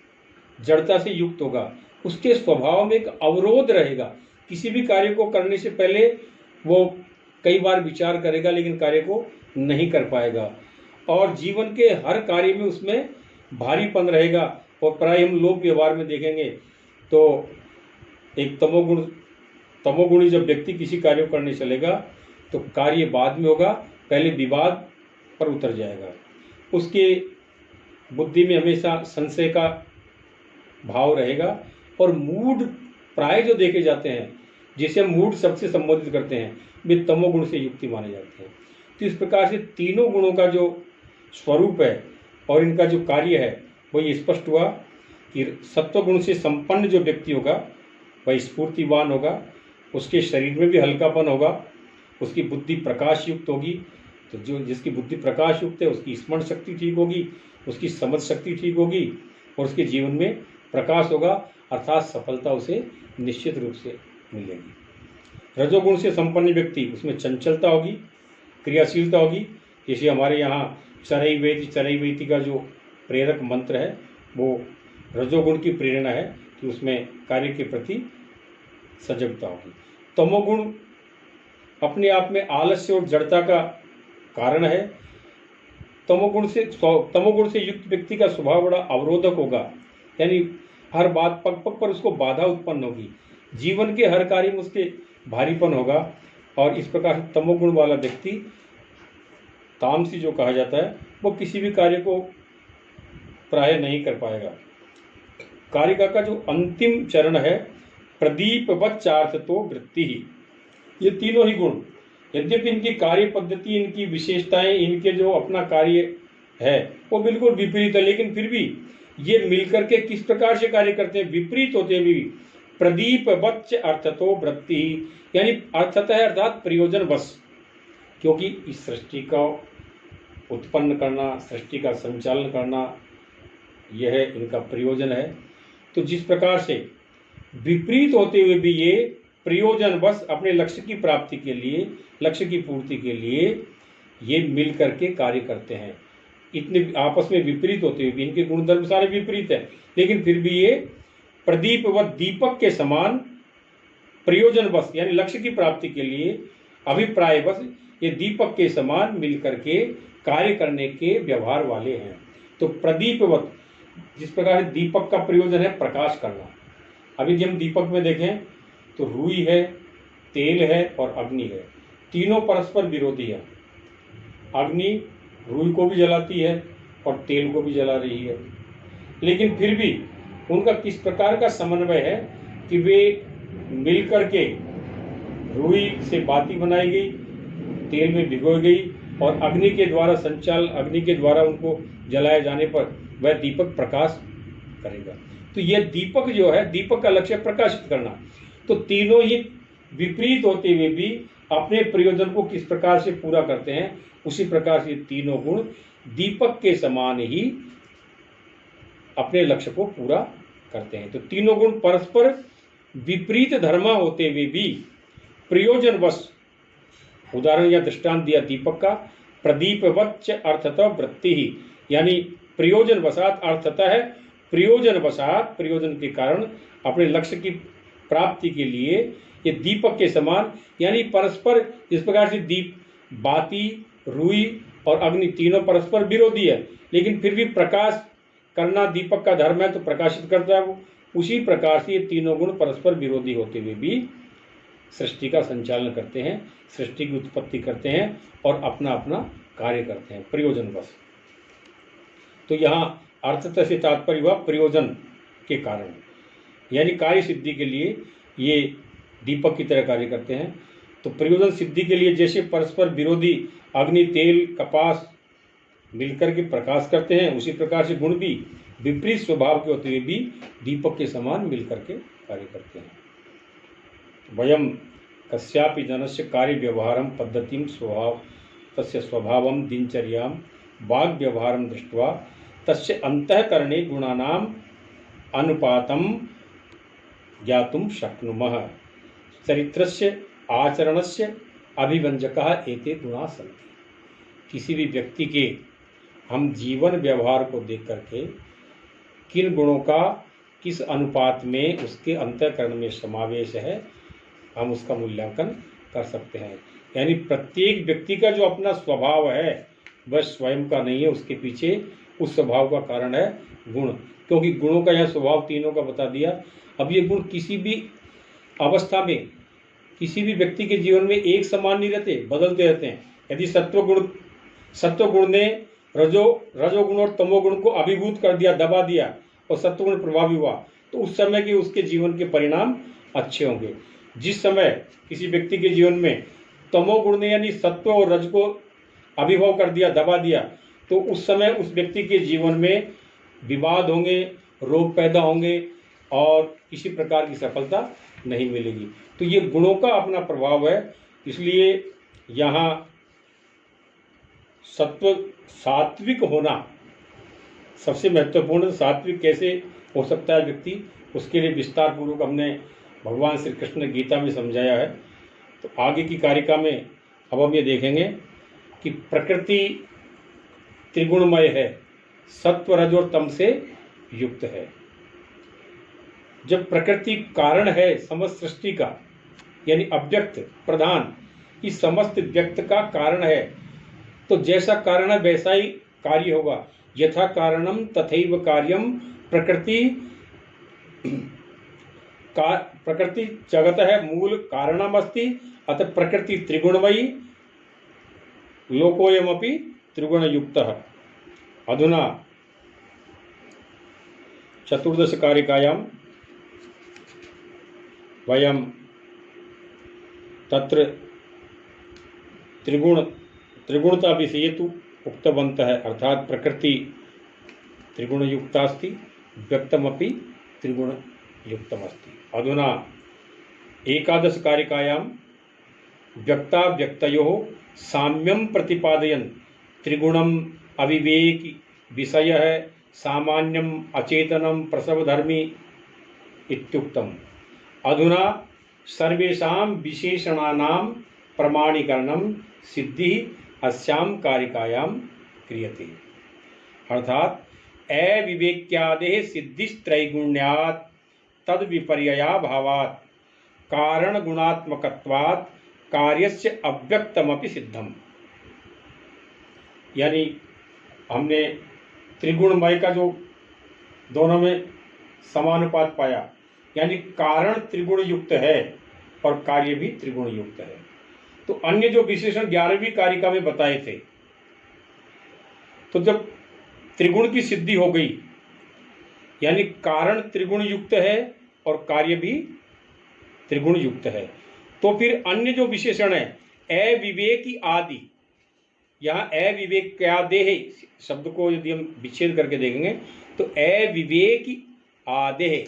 जड़ता से युक्त होगा। उसके स्वभाव में एक अवरोध रहेगा। किसी भी कार्य को करने से पहले वो कई बार विचार करेगा लेकिन कार्य को नहीं कर पाएगा, और जीवन के हर कार्य में उसमें भारीपन रहेगा। और प्राय हम लोक व्यवहार में देखेंगे तो एक तमोगुणी जब व्यक्ति किसी कार्य को करने चलेगा तो कार्य बाद में होगा, पहले विवाद पर उतर जाएगा। उसके बुद्धि में हमेशा संशय का भाव रहेगा, और मूड प्राय जो देखे जाते हैं, जिसे हम मूड सबसे संबोधित करते हैं, वे तमोगुण से युक्ति माने जाते हैं। तो इस प्रकार से तीनों गुणों का जो स्वरूप है और इनका जो कार्य है वो ये स्पष्ट हुआ कि सत्वगुण से संपन्न जो व्यक्ति होगा वह स्फूर्तिवान होगा, उसके शरीर में भी हल्कापन होगा, उसकी बुद्धि प्रकाश युक्त होगी। तो जो जिसकी बुद्धि प्रकाश युक्त है उसकी स्मरण शक्ति ठीक होगी, उसकी समझ शक्ति ठीक होगी, और उसके जीवन में प्रकाश होगा, अर्थात सफलता उसे निश्चित रूप से मिलेगी। रजोगुण से संपन्न व्यक्ति, उसमें चंचलता होगी, क्रियाशीलता होगी। जैसे हमारे यहाँ चरैवेति का जो प्रेरक मंत्र है वो रजोगुण की प्रेरणा है कि उसमें कार्य के प्रति सजगता होगी। तमोगुण अपने आप में आलस्य और जड़ता का कारण है। तमोगुण से युक्त व्यक्ति का स्वभाव बड़ा अवरोधक होगा, यानी हर बात पग पग पर उसको बाधा उत्पन्न होगी, जीवन के हर कार्य में उसके भारीपन होगा। और इस प्रकार से तमोगुण वाला व्यक्ति, तामसी जो कहा जाता है, वो किसी भी कार्य को प्राय नहीं कर पाएगा। कारिका का जो अंतिम चरण है प्रदीपवत चार्थतो वृत्ति ही, ये तीनों ही गुण, यद्यपि इनकी कार्य पद्धति, इनकी विशेषताएं, इनके जो अपना कार्य है वो बिल्कुल विपरीत है, लेकिन फिर भी ये मिलकर के किस प्रकार से कार्य करते हैं, विपरीत होते भी प्रदीपवत अर्थतो वृत्ति, यानी अर्थतः अर्थात प्रयोजन वश, क्योंकि इस सृष्टि का उत्पन्न करना, सृष्टि का संचालन करना, यह इनका प्रयोजन है। तो जिस प्रकार से विपरीत होते हुए भी ये प्रयोजन बस अपने लक्ष्य की प्राप्ति के लिए, लक्ष्य की पूर्ति के लिए ये मिल करके कार्य करते हैं। इतने आपस में विपरीत होते हुए भी, इनके गुणधर्म सारे विपरीत है, लेकिन फिर भी ये प्रदीप व दीपक के समान प्रयोजन बस यानी लक्ष्य की प्राप्ति के लिए अभिप्राय बस ये दीपक के समान मिल करके कार्य करने के व्यवहार वाले हैं। तो प्रदीपवत, जिस प्रकार दीपक का प्रयोजन है प्रकाश करना। अभी यदि हम दीपक में देखें तो रुई है, तेल है और अग्नि है, तीनों परस्पर विरोधी है। अग्नि रुई को भी जलाती है और तेल को भी जला रही है, लेकिन फिर भी उनका किस प्रकार का समन्वय है कि वे मिलकर के रुई से बाती बनाई गई, तेल में भिगोई गई और अग्नि के द्वारा उनको जलाए जाने पर वह दीपक प्रकाश करेगा। तो यह दीपक जो है, दीपक का लक्ष्य प्रकाशित करना। तो तीनों ही विपरीत होते हुए भी अपने प्रयोजन को किस प्रकार से पूरा करते हैं, उसी प्रकार से तीनों गुण दीपक के समान ही अपने लक्ष्य को पूरा करते हैं। तो तीनों गुण परस्पर विपरीत धर्म होते हुए भी प्रयोजनवश, उदाहरण या दृष्टांत दिया दीपक का, प्रदीपवच्च अर्थतः वृत्ति ही, यानी प्रयोजनवशात अर्थतः है, प्रयोजनवशात प्रयोजन के कारण अपने लक्ष्य की प्राप्ति के लिए ये दीपक के समान, यानी परस्पर, इस प्रकार से बाती, रुई और अग्नि तीनों परस्पर विरोधी है, लेकिन फिर भी प्रकाश करना दीपक का धर्म है तो प्रकाशित करता है वो। उसी प्रकार से ये तीनों गुण परस्पर विरोधी होते हुए भी सृष्टि का संचालन करते हैं, सृष्टि की उत्पत्ति करते हैं और अपना अपना कार्य करते हैं प्रयोजनवश। तो यहाँ अर्थतः से तात्पर्य हुआ प्रयोजन के कारण, यानी कार्य सिद्धि के लिए ये दीपक की तरह कार्य करते हैं। तो प्रयोजन सिद्धि के लिए जैसे परस्पर विरोधी अग्नि, तेल, कपास मिलकर के प्रकाश करते हैं, उसी प्रकार से गुण भी विपरीत स्वभाव के होते हुए भी दीपक के समान मिलकर के कार्य करते हैं। वयम कस्यापि जनस्य कार्य व्यवहारम पद्धतिम स्वभाव तस्य स्वभावम दिनचर्याम वाग व्यवहारम दृष्ट्वा तस्य अंतःकरणे गुणानाम अनुपातम ज्ञातुम शक्नुमः। चरित्रस्य आचरणस्य अभिव्यंजकः एते गुणाः सन्ति। किसी भी व्यक्ति के हम जीवन व्यवहार को देख करके किन गुणों का किस अनुपात में उसके अंतःकरण में समावेश है, हम उसका मूल्यांकन कर सकते हैं। यानी प्रत्येक व्यक्ति का जो अपना स्वभाव है वह स्वयं का नहीं है, उसके पीछे उस स्वभाव का कारण है गुण। क्योंकि गुणों का यह स्वभाव तीनों का बता दिया। अब ये गुण किसी भी अवस्था में किसी भी व्यक्ति के जीवन में एक समान नहीं रहते, बदलते रहते हैं। यदि सत्वगुण ने रजोगुण और तमोगुण को अभिभूत कर दिया, दबा दिया और सत्वगुण प्रभावी हुआ, तो उस समय के उसके जीवन के परिणाम अच्छे होंगे। जिस समय किसी व्यक्ति के जीवन में तमोगुण ने यानी सत्व और रज को अभिभव कर दिया, दबा दिया, तो उस समय उस व्यक्ति के जीवन में विवाद होंगे, रोग पैदा होंगे और किसी प्रकार की सफलता नहीं मिलेगी। तो ये गुणों का अपना प्रभाव है। इसलिए यहाँ सात्विक होना सबसे महत्वपूर्ण। सात्विक कैसे हो सकता है व्यक्ति, उसके लिए विस्तार पूर्वक हमने भगवान श्री कृष्ण ने गीता में समझाया है। तो आगे की कारिका में अब हम ये देखेंगे कि प्रकृति त्रिगुणमय है, सत्व, रज और तम से युक्त है। जब प्रकृति कारण है समस्त सृष्टि का, यानी अव्यक्त प्रधान, इस समस्त व्यक्त का कारण है, तो जैसा कारण है वैसा ही कार्य होगा। यथा कारणम तथैव कार्यम प्रकृति जगत है मूल कारणम अस्ति, अतः प्रकृति त्रिगुणमयी लोकोयमपि त्रिगुण युक्तः। अधुना चतुर्दश कारिकायां वयं तत्र त्रिगुणता विषये तु उक्तवन्तः, अर्थात प्रकृति त्रिगुणयुक्ता अस्ति, व्यक्तमपि त्रिगुणयुक्तमस्ति। अधुना एकादश कारिकायां व्यक्ताव्यक्तयोः साम्यं प्रतिपादयन् त्रिगुणम् अविवेकी विषयः सामान्यम् अचेतनं प्रसवधर्मी इत्युक्तम्। अधुना सर्वेषां विशेषणानां प्रमाणीकरणं सिद्धि अस्यां कारिकायां क्रियते। अर्थात अविवेक्यादेः सिद्धिस्त्रैगुण्यात् तद विपर्ययाभावात् कारण गुणात्मकत्वात् कार्यस्य अव्यक्तमपि सिद्धम। यानी हमने त्रिगुणमय का जो दोनों में समानुपात पाया, यानी कारण त्रिगुण युक्त है और कार्य भी त्रिगुण युक्त है। तो अन्य जो विशेषण 11वीं कारिका में बताए थे, तो जब त्रिगुण की सिद्धि हो गई, यानी कारण त्रिगुण युक्त है और कार्य भी त्रिगुण युक्त है, तो फिर अन्य जो विशेषण है अविवेकी आदि, यहाँ अविवेक्यादेह शब्द को यदि हम विच्छेद करके देखेंगे तो अविवेकी आदेह,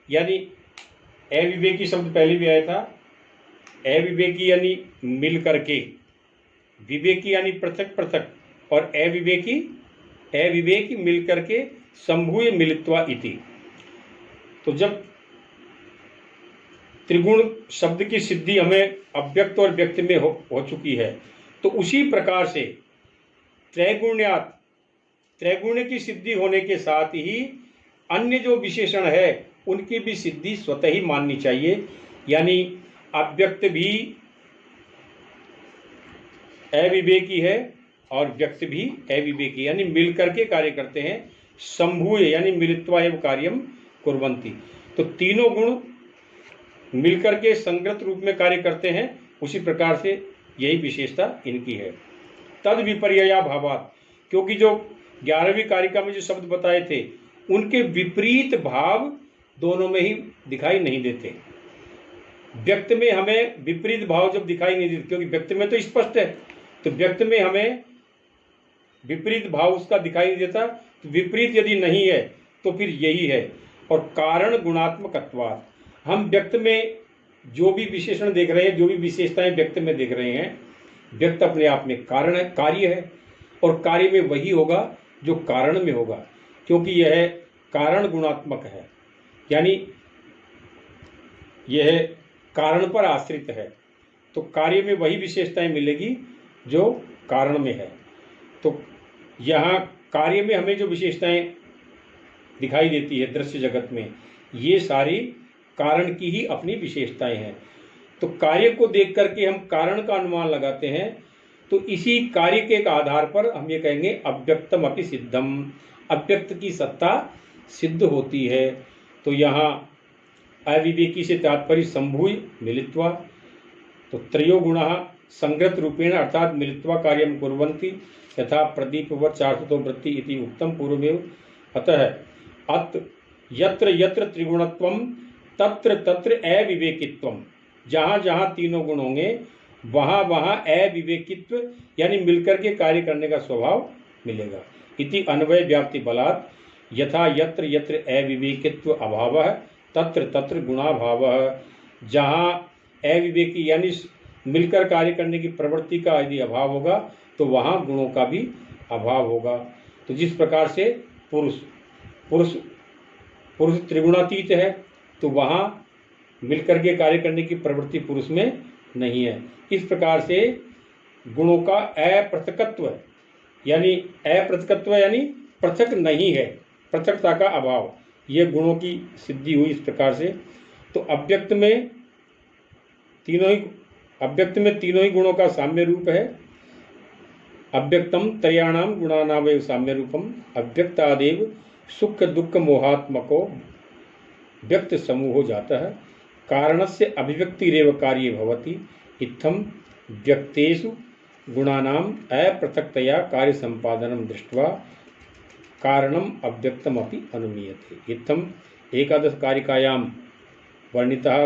यानी अविवेकी शब्द पहले भी आया था। अविवेकी यानी मिल करके, विवेकी यानी पृथक पृथक, और अविवेकी मिल करके संभूय मिलित्वा इति। तो जब त्रिगुण शब्द की सिद्धि हमें अव्यक्त और व्यक्त में हो चुकी है, तो उसी प्रकार से त्रैगुण्य की सिद्धि होने के साथ ही अन्य जो विशेषण है उनकी भी सिद्धि स्वतः ही माननी चाहिए। यानी अव्यक्त भी अविवेकी है और व्यक्त भी अविवेकी, यानी मिलकर के कार्य करते हैं। संभूय यानी मिलित्वा एव कार्यम कुर्वन्ति। तो तीनों गुण मिलकर के संगत रूप में कार्य करते हैं। उसी प्रकार से यही विशेषता इनकी है। तद विपर्यया भावात्, क्योंकि जो 11वीं कारिका में जो शब्द बताए थे उनके विपरीत भाव दोनों में ही दिखाई नहीं देते। व्यक्त में हमें विपरीत भाव जब दिखाई नहीं देते, क्योंकि व्यक्त में तो स्पष्ट है, तो व्यक्त में हमें विपरीत भाव उसका दिखाई नहीं देता। तो विपरीत यदि नहीं है तो फिर यही है। और कारण गुणात्मकत्वात्, हम व्यक्त में जो भी विशेषण देख रहे हैं, जो भी विशेषताएं व्यक्त में देख रहे हैं, व्यक्त अपने आप में कारण है, कार्य है, और कार्य में वही होगा जो कारण में होगा, क्योंकि यह कारण गुणात्मक है, यानी यह कारण पर आश्रित है। तो कार्य में वही विशेषताएं मिलेगी जो कारण में है। तो यहाँ कार्य में हमें जो विशेषताएं दिखाई देती है दृश्य जगत में, ये सारी कारण की ही अपनी विशेषताएं हैं। तो कार्य को देख करके हम कारण का अनुमान लगाते हैं, तो इसी कार्य के आधार पर हम ये कहेंगे अव्यक्तम अपि सिद्धम, अव्यक्त की सत्ता सिद्ध होती है। तो यहाँ अविवेकी से तात्पर्य संभूय मिलित्वा, तो त्रयो गुणः संगत रूपेण अर्थात मिलित्वा कार्यं कुर्वन्ति यथा प्रदीपवत् चार्थतो वृत्ति इति उक्तम पूर्वमेव। अतः अत्र यत्र यत्र त्रिगुणत्वम तत्र तत्र अविवेकित्वम, जहाँ जहाँ तीनों गुण होंगे वहाँ वहाँ अविवेकित्व यानी मिलकर के कार्य करने का स्वभाव मिलेगा। इति अन्वय व्याप्ति बलात् यथा यत्र यत्र अविवेकित्व अभावः तत्र तत्र गुणाभावः, जहाँ अविवेकी यानी मिलकर कार्य करने की प्रवृत्ति का यदि अभाव होगा तो वहाँ गुणों का भी अभाव होगा। तो जिस प्रकार से पुरुष पुरुष पुरुष त्रिगुणातीत है, तो वहाँ मिलकर के कार्य करने की प्रवृत्ति पुरुष में नहीं है। इस प्रकार से गुणों का अपृथकत्व यानी पृथक नहीं है, पृथकता का अभाव, यह गुणों की सिद्धि हुई इस प्रकार से। तो अव्यक्त में तीनों ही गुणों का साम्य रूप है। अव्यक्तम त्रयाणाम गुणानामेव साम्य रूपम, अव्यक्तादेव सुख दुख मोहात्मको व्यक्त समूहो जाता है, कारणस्य अभिव्यक्तिरेव कार्ये भवति। इत्थम व्यक्तेषु गुणानाम अपृथक्तया कार्य संपादनम दृष्ट्वा कारणम अव्यक्तमपि अनुमीयते। इत्थम एकादश कारिकायां वर्णितः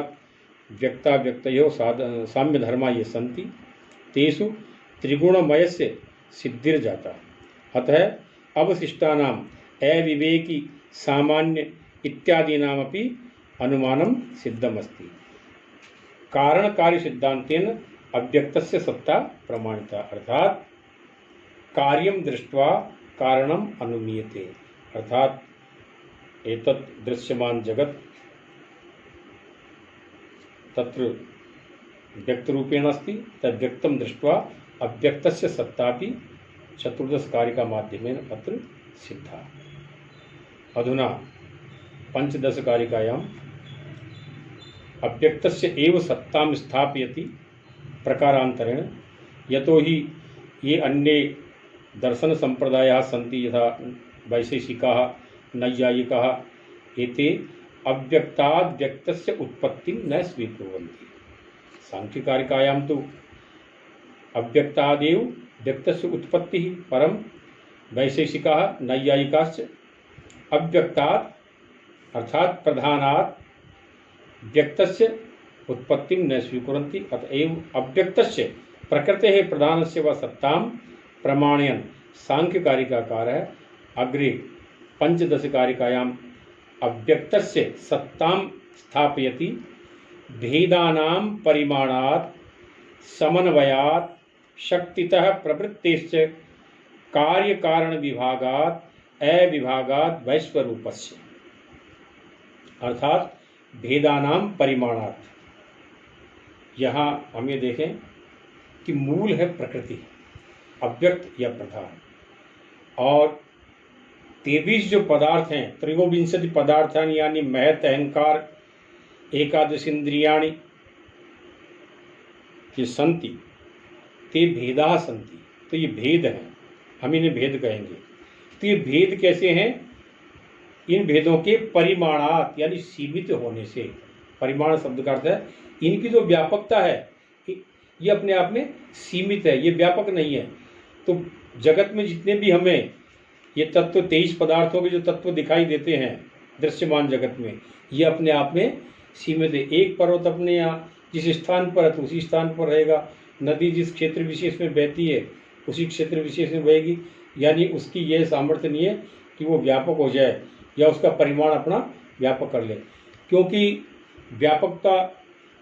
व्यक्ताव्यक्तयोः साम्य धर्मा ये सन्ति, तेषु त्रिगुणमयस्य सिद्धिर्जाता। अतः अवशिष्टानां अविवेकी सामान्य इत्यादीनामपि अनुमानं सिद्धमस्ति। कारण कार्य सिद्धांतेन अव्यक्तस्य सत्ता प्रमाणिता, अर्थात कार्यं दृष्ट्वा कारणम अनुमीयते, अर्थात एतत् दृश्यमान जगत तत्र व्यक्त रूपेण अस्ति, तद्व्यक्तं दृष्ट्वा अव्यक्तस्य सत्तापि चतुर्दश कारिका माध्यमेन अत्र सिद्धा। अधुना पंचदश कारिकायाम् अव्यक्तस्य एव सत्तां स्थापयति प्रकारांतरेण, यतो हि ये अन्ये दर्शन संप्रदायाः सन्ति यथा वैशेषिकाः नैयायिकाः एते अव्यक्ताद् व्यक्तस्य उत्पत्तिं न स्वीकुर्वन्ति। सांख्यकारिकायां तु अव्यक्तादेव व्यक्तस्य उत्पत्तिः, परं वैशेषिकाः नैयायिकाश्च अव्यक्तात् अर्थात प्रधानात् व्यक्तस्य उत्पत्तिं न स्वीकुर्वन्ति। अतएव अव्यक्तस्य प्रकृतेः प्रधानस्य व सत्तां प्रमाणयन् सांख्यकारिकाकारः अग्रे पंचदशकारिकायाम् अव्यक्तस्य सत्तां स्थापयति, भेदानां परिमाणात् समन्वयात् शक्तितः प्रवृत्तेश्च कार्यकारण विभागात् अविभागात् वैश्वरूपस्य, अर्थात भेदानां परिमाणात्। यहाँ हम ये देखें कि मूल है प्रकृति, अव्यक्त या प्रधान, और 23 जो पदार्थ हैं, त्रयोविंशति पदार्थानि यानी महत अहंकार एकादश इंद्रियाणि ये संति ते भेदा संति, तो ये भेद हैं, हम इन्हें भेद कहेंगे। तो ये भेद कैसे हैं? इन भेदों के परिमाणात यानी सीमित होने से, परिमाण शब्द का अर्थ है इनकी जो व्यापकता है ये अपने आप में सीमित है, ये व्यापक नहीं है। तो जगत में जितने भी हमें ये तत्व 23 पदार्थों के जो तत्व दिखाई देते हैं दृश्यमान जगत में, ये अपने आप में सीमित है। एक पर्वत अपने यहाँ जिस स्थान पर है तो उसी स्थान पर रहेगा। नदी जिस क्षेत्र विशेष में बहती है उसी क्षेत्र विशेष में बहेगी, यानी उसकी यह सामर्थ्य नहीं है कि वो व्यापक हो जाए या उसका परिमाण अपना व्यापक कर ले, क्योंकि व्यापकता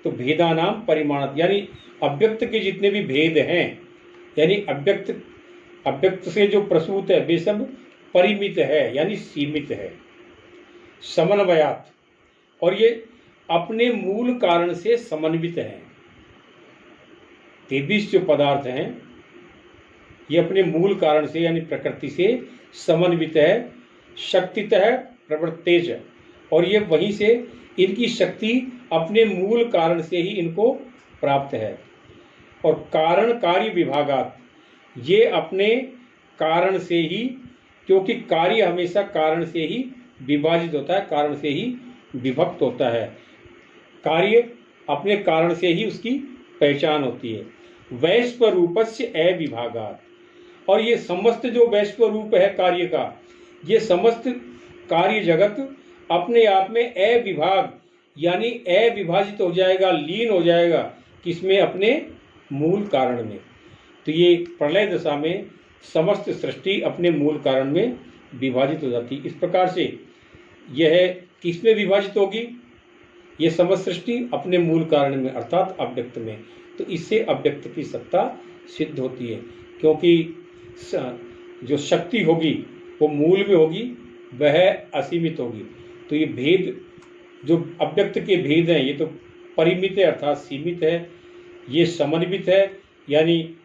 तो भेदानाम परिमाणत, यानी अव्यक्त के जितने भी भेद हैं, यानी अव्यक्त से जो प्रसूत है वे सब परिमित है, यानी सीमित है। समन्वयात, और ये अपने मूल कारण से समन्वित हैं। 23 जो पदार्थ हैं ये अपने मूल कारण से यानी प्रकृति से समन्वित है। शक्तितः प्रवृत्तेज, और ये वहीं से इनकी शक्ति अपने मूल कारण से ही इनको प्राप्त है। और कारण कार्य विभागात, ये अपने कारण से ही, क्योंकि कार्य हमेशा कारण से ही विभाजित होता है, कारण से ही विभक्त होता है। कार्य अपने कारण से ही उसकी पहचान होती है। वैश्व रूपस्य अविभागात, और ये समस्त जो वैश्व रूप है कार्य का, ये समस्त कार्य जगत अपने आप में अविभाग यानी अविभाजित हो जाएगा, लीन हो जाएगा, किसमें? अपने मूल कारण में। तो ये प्रलय दशा में समस्त सृष्टि अपने मूल कारण में विभाजित हो जाती है। इस प्रकार से यह किसमें विभाजित होगी? ये समस्त सृष्टि अपने मूल कारण में अर्थात अव्यक्त में। तो इससे अव्यक्त की सत्ता सिद्ध होती है, क्योंकि जो शक्ति होगी वो मूल में होगी, वह असीमित होगी। तो ये भेद जो अव्यक्त के भेद हैं ये तो परिमित है अर्थात सीमित है, ये समन्वित है यानी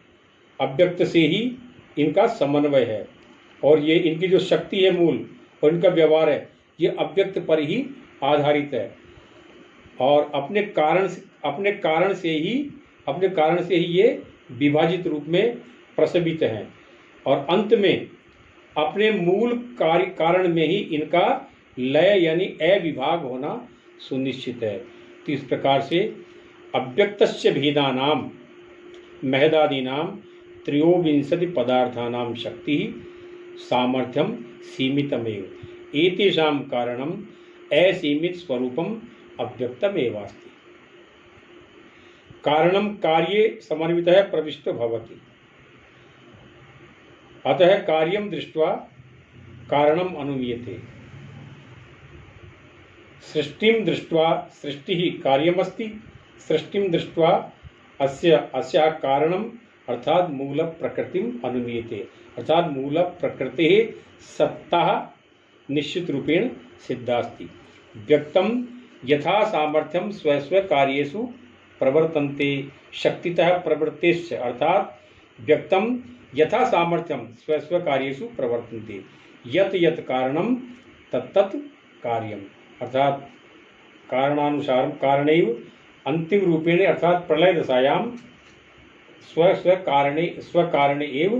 अव्यक्त से ही इनका समन्वय है, और ये इनकी जो शक्ति है मूल और इनका व्यवहार है ये अव्यक्त पर ही आधारित है, और अपने कारण से ही ये विभाजित रूप में प्रसवित हैं, और अंत में अपने मूल कारण में ही इनका लय यानी अविभाग होना सुनिश्चित है। तो इस प्रकार से अव्यक्तस्य भेदानाम महदादीनाम त्रयोविंशति पदार्थानां शक्ति सामर्थ्यम सीमितमेव एतेषां कारणम असीमित स्वरूपम अव्यक्तमेवास्ति। कारणम कार्ये समन्वितः प्रविष्टो भवति, अतः कार्यं दृष्ट्वा कारणम अनुमीयते। सृष्टिं दृष्ट्वा सृष्टिः कार्यमस्ति, सृष्टिं दृष्ट्वा अस्या कारणम अर्थात मूल प्रकृतिम अनुमीयते, अर्थात मूल प्रकृति सत्ता निश्चित रूपेण सिद्धास्ति। व्यक्तम यथा सामर्थ्यम स्वस्व कार्येषु प्रवर्तन्ते शक्तितः प्रवृत्तेश्च, अर्थात व्यक्तम यथा सामर्थ्यम स्वस्व कार्येषु प्रवर्तन्ते यत यत कारणम तत्तत् कार्यम, अर्थात कारणानुसार कारणैव अंतिम रूपेण अर्थात प्रलय दशायां स्वकारणे एव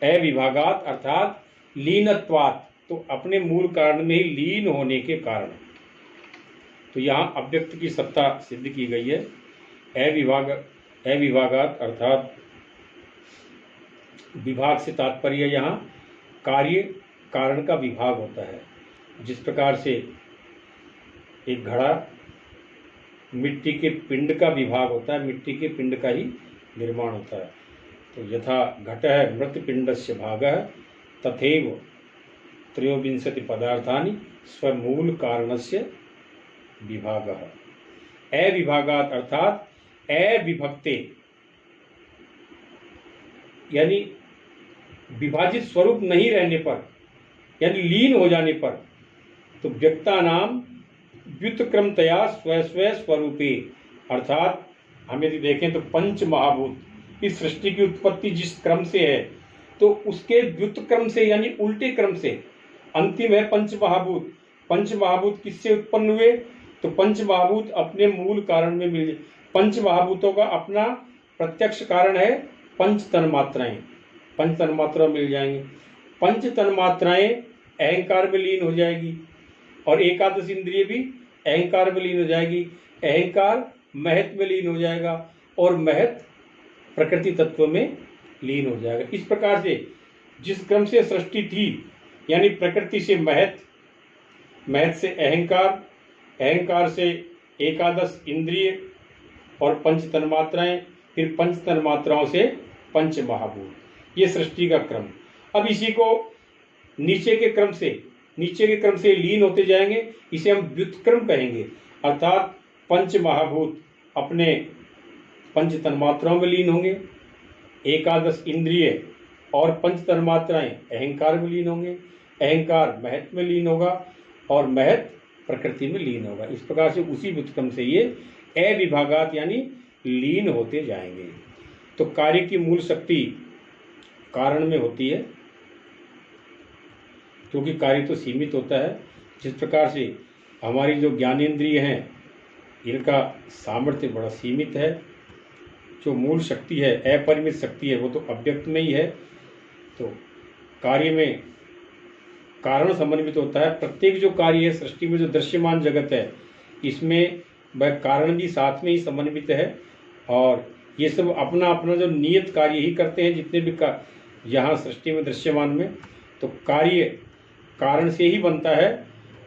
अविभागात अर्थात लीनत्वात्, तो अपने मूल कारण में ही लीन होने के कारण। तो यहाँ अव्यक्त की सत्ता सिद्ध की गई है। अविभागात अर्थात विभाग से तात्पर्य यहाँ कार्य कारण का विभाग होता है। जिस प्रकार से एक घड़ा मिट्टी के पिंड का विभाग होता है, मिट्टी के पिंड का ही निर्माण होता है। तो यथा घटः मृत पिंडस्य भागः तथैव त्रयोविंशति पदार्थानि स्वमूल कारणस्य विभागः। अविभागात अर्थात अविभक्ते यानी विभाजित स्वरूप नहीं रहने पर यानी लीन हो जाने पर, तो व्यक्ता नाम व्युत्क्रमतया स्वस्व स्वरूपे, अर्थात हम यदि देखें तो पंच महाभूत इस सृष्टि की उत्पत्ति जिस क्रम से है तो उसके व्युत्क्रम से यानी उल्टे क्रम से अंतिम है पंच महाभूत। पंच महाभूत किससे उत्पन्न हुए? तो पंच महाभूत अपने मूल कारण में मिल, पंच महाभूतों का अपना प्रत्यक्ष कारण है पंच तन्मात्राएं, पंच तन्मात्रा मिल जाएंगे। पंच तन्मात्राएं अहंकार में लीन हो जाएगी और एकादश इंद्रिय भी अहंकार में लीन हो जाएगी। अहंकार महत में लीन हो जाएगा और महत प्रकृति तत्व में लीन हो जाएगा। इस प्रकार से जिस क्रम से सृष्टि थी यानी प्रकृति से महत, महत से अहंकार, अहंकार से एकादश इंद्रिय और पंच तन्मात्राएं, फिर पंच तन्मात्राओं से पंच महाभूत, ये सृष्टि का क्रम। अब इसी को नीचे के क्रम से लीन होते जाएंगे, इसे हम व्युत्क्रम कहेंगे। अर्थात पंच महाभूत अपने पंच तन्मात्राओं में लीन होंगे, एकादश इंद्रिय और पंच तन्मात्राएं अहंकार में लीन होंगे, अहंकार महत में लीन होगा और महत प्रकृति में लीन होगा। इस प्रकार से उसी व्युत्क्रम से ये अविभागात यानी लीन होते जाएंगे। तो कार्य की मूल शक्ति कारण में होती है, क्योंकि कार्य तो सीमित होता है। जिस प्रकार से हमारी जो ज्ञानेंद्रिय हैं इनका सामर्थ्य बड़ा सीमित है, जो मूल शक्ति है अपरिमित शक्ति है वो तो अव्यक्त में ही है। तो कार्य में कारण समन्वित होता है। प्रत्येक जो कार्य है सृष्टि में, जो दृश्यमान जगत है, इसमें वह कारण भी साथ में ही समन्वित है और ये सब अपना अपना जो नियत कार्य ही करते हैं, जितने भी यहाँ सृष्टि में दृश्यमान में। तो कार्य कारण से ही बनता है।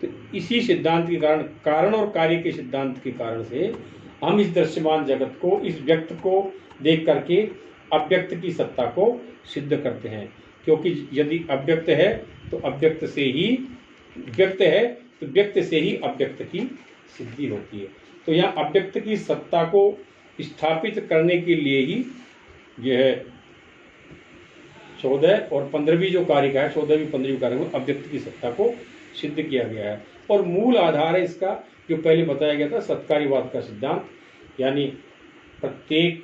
तो इसी सिद्धांत के कारण, कारण और कार्य के सिद्धांत के कारण से हम इस दृश्यमान जगत को, इस व्यक्त को देख करके अव्यक्त की सत्ता को सिद्ध करते हैं। क्योंकि यदि अव्यक्त है तो अव्यक्त से ही व्यक्त है, तो व्यक्त से ही अव्यक्त की सिद्धि होती है। तो यहाँ अव्यक्त की सत्ता को स्थापित करने के लिए ही यह 14 और 15वीं जो कारिका है, 14वीं 15वीं कारिका में अव्यक्त की सत्ता को सिद्ध किया गया है। और मूल आधार है इसका, जो पहले बताया गया था, सत्कार्यवाद का सिद्धांत। यानी प्रत्येक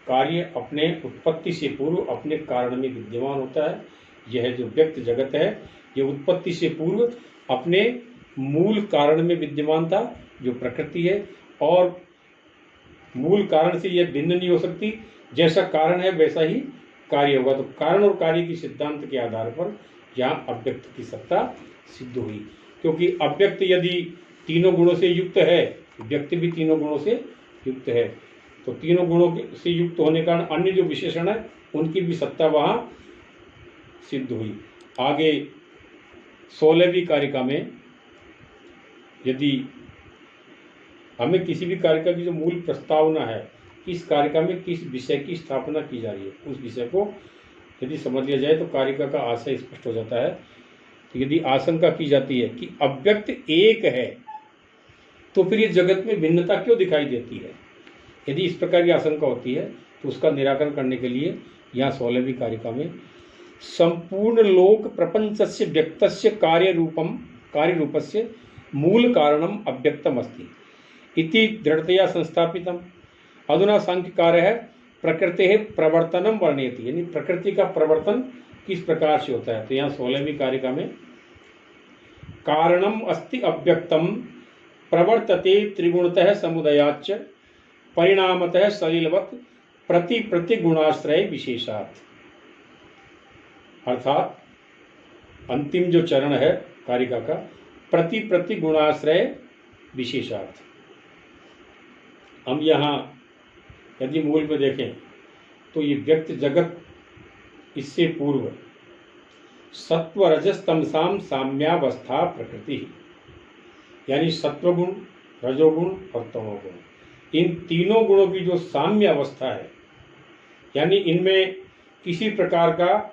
कार्य अपने उत्पत्ति से पूर्व अपने कारण में विद्यमान होता है। यह जो व्यक्त जगत है ये उत्पत्ति से पूर्व अपने मूल कारण में विद्यमान था, जो प्रकृति है, और मूल कारण से यह भिन्न नहीं हो सकती। जैसा कारण है वैसा ही कार्य होगा। तो कारण और कार्य की सिद्धांत के आधार पर यहाँ अव्यक्त की सत्ता सिद्ध हुई। क्योंकि अव्यक्त यदि तीनों गुणों से युक्त है, व्यक्त भी तीनों गुणों से युक्त है, तो तीनों गुणों से युक्त होने के कारण अन्य जो विशेषण है उनकी भी सत्ता वहाँ सिद्ध हुई। आगे 16वीं कारिका में यदि हमें किसी भी कारिका की जो मूल प्रस्तावना है, किस कारिका में किस विषय की स्थापना की जा रही है, उस विषय को यदि समझ लिया जाए तो कारिका का आशय स्पष्ट हो जाता है। तो यदि आशंका की जाती है कि अव्यक्त एक है तो फिर ये जगत में भिन्नता क्यों दिखाई देती है, यदि इस प्रकार की आशंका होती है तो उसका निराकरण करने के लिए यहाँ 16वीं कारिका में संपूर्ण लोक प्रपंचस्य व्यक्तस्य कार्य रूपस्य मूल कारणम अव्यक्तम अस्ति इति दृढ़तया संस्थापितम। अधुना सांख्यकार है प्रकृति है प्रवर्तनम वर्णयति, यानी प्रकृति का प्रवर्तन किस प्रकार से होता है। तो यहाँ 16वीं कारिका में कारणम अस्ति अव्यक्तम प्रवर्तते त्रिगुणतः समुदयाच्च परिणामतः सलिलवत् प्रति गुणाश्रय विशेषात्। अर्थात अंतिम जो चरण है कारिका का, प्रति गुणाश्रय विशेषात्। हम यहाँ यदि मूल में देखें तो ये व्यक्त जगत इससे पूर्व सत्व रजस तमसाम साम्यावस्था प्रकृति, यानी सत्वगुण, रजोगुण और तमोगुण, इन तीनों गुणों की जो साम्य अवस्था है, यानी इनमें किसी प्रकार का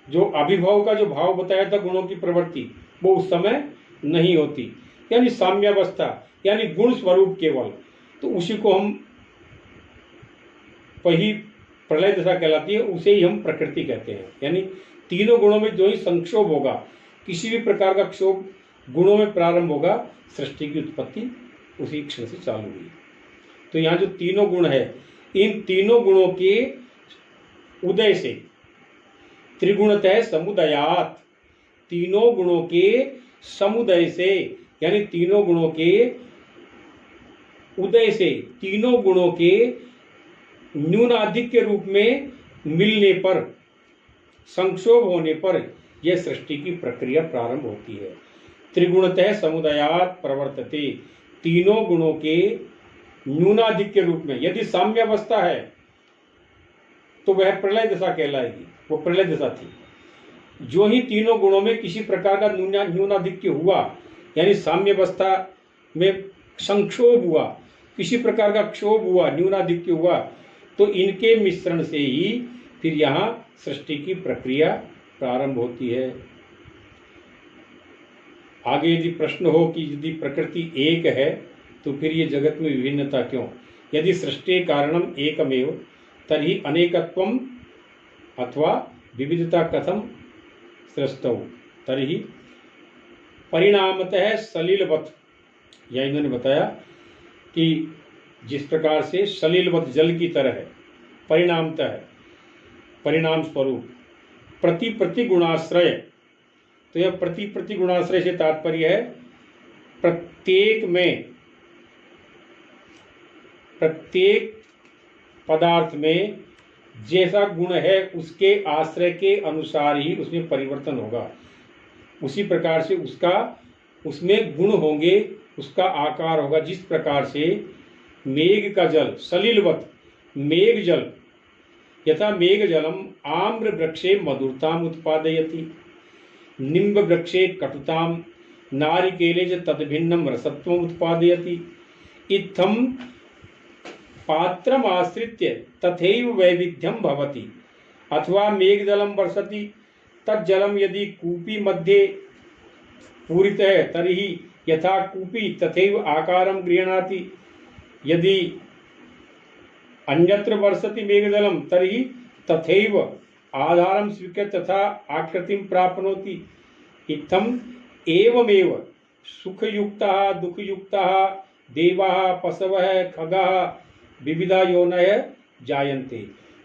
जो अभिभव का जो भाव बताया था गुणों की प्रवृत्ति, वो उस समय नहीं होती, यानी साम्यावस्था, यानी गुण स्वरूप केवल। तो उसी को हम वही प्रलय दशा कहलाती है, उसे ही हम प्रकृति कहते हैं। यानी तीनों गुणों में जो ही संक्षोभ होगा, किसी भी प्रकार का क्षोभ गुणों में प्रारंभ होगा, सृष्टि की उत्पत्ति उसी क्षण से चालू हुई। तो यहाँ जो तीनों गुण है, इन तीनों गुणों के उदय से त्रिगुणतः समुदयात, तीनों गुणों के समुदय से, यानी तीनों गुणों के उदय से, तीनों गुणों के न्यूनाधिक के रूप में मिलने पर, संक्षोभ होने पर यह सृष्टि की प्रक्रिया प्रारंभ होती है। त्रिगुणतः समुदयात प्रवर्तते, तीनों गुणों के न्यूनाधिक के रूप में। यदि साम्यावस्था है तो वह प्रलय दशा कहलाएगी, वो प्रलय दशा थी। जो ही तीनों गुणों में किसी प्रकार का न्यूनाधिक्य हुआ, यानी साम्यावस्था में संक्षोभ हुआ, किसी प्रकार का क्षोभ हुआ, न्यूनाधिक्य हुआ, तो इनके मिश्रण से ही फिर यहाँ सृष्टि की प्रक्रिया प्रारंभ होती है। आगे यदि प्रश्न हो कि यदि प्रकृति एक है तो फिर ये जगत में विभिन्नता क्यों? यदि सृष्टि कारणम एकमेव तर्हि अनेकत्वम अथवा विविधता कथम सृष्टौ तर्हि परिणामतः सलिलवत, यह इन्होंने बताया कि जिस प्रकार से सलिलवत जल की तरह है, परिणामतः परिणाम स्वरूप, प्रति गुणाश्रय, तो यह प्रति गुणाश्रय से तात्पर्य है प्रत्येक पदार्थ में जैसा गुण है उसके आश्रय के अनुसार ही उसमें परिवर्तन होगा। उसी प्रकार से उसमें गुण होंगे, उसका आकार होगा। जिस प्रकार से मेघ का जल सलिलवत, मेघ जल, यथा मेघ जलम आम्र वृक्षे मधुरताम उत्पादयति, निम्ब वृक्षे कटुताम, नारिकेले च तद्भिन्नम रसत्वम उत्पादयति, इत्थम पात्रम आश्रित्य तथैव वैविध्यम भवति। अथवा मेघजलम वर्षति तज्जलम यदि कूपी मध्ये पूरित है तर्हि यथा कूपी तथैव आकारम गृह्णाति, यदि अन्यत्र वर्षति मेघजलम तर्हि तथैव आधारम स्वीकृत्य तथा आकृतिम प्राप्नोति। इत्थम एवमेव सुखयुक्तः दुःखयुक्तः देवाः पशवः खगाः विविधा योनय जायन्ते।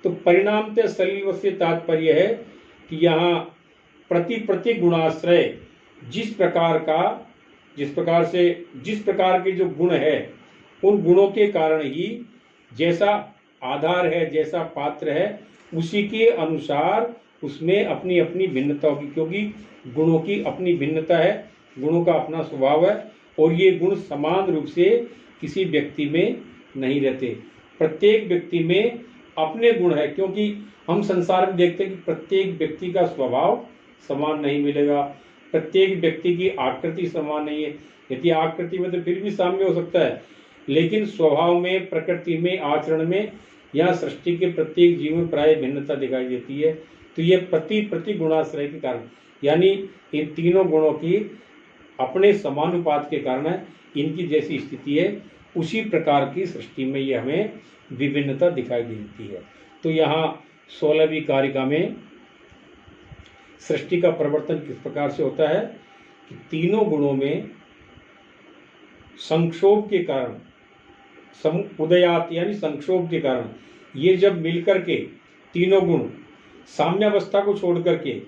तो परिणामतः सलिल से तात्पर्य है कि यहाँ प्रति गुणाश्रय जिस प्रकार के जो गुण है उन गुणों के कारण ही जैसा आधार है, जैसा पात्र है, उसी के अनुसार उसमें अपनी अपनी भिन्नता होगी, क्योंकि गुणों की अपनी भिन्नता है, गुणों का अपना स्वभाव है और ये गुण समान रूप से किसी व्यक्ति में नहीं रहते। प्रत्येक व्यक्ति में अपने गुण है, क्योंकि हम संसार में देखते हैं कि प्रत्येक व्यक्ति का स्वभाव समान नहीं मिलेगा, प्रत्येक व्यक्ति की आकृति समान नहीं है। यदि आकृति में तो फिर भी साम्य हो सकता है, लेकिन स्वभाव में, प्रकृति में, आचरण में या सृष्टि के प्रत्येक जीव में प्राय भिन्नता दिखाई देती है। तो ये प्रति गुणाश्रय के कारण, यानी इन तीनों गुणों की अपने समानुपात के कारण है, इनकी जैसी स्थिति है उसी प्रकार की सृष्टि में ये हमें विभिन्नता दिखाई देती है। तो यहाँ 16वीं कारिका में सृष्टि का प्रवर्तन किस प्रकार से होता है कि तीनों गुणों में संक्षोभ के कारण, उदयात यानी संक्षोभ के कारण, ये जब मिलकर के तीनों गुण साम्यावस्था को छोड़ करके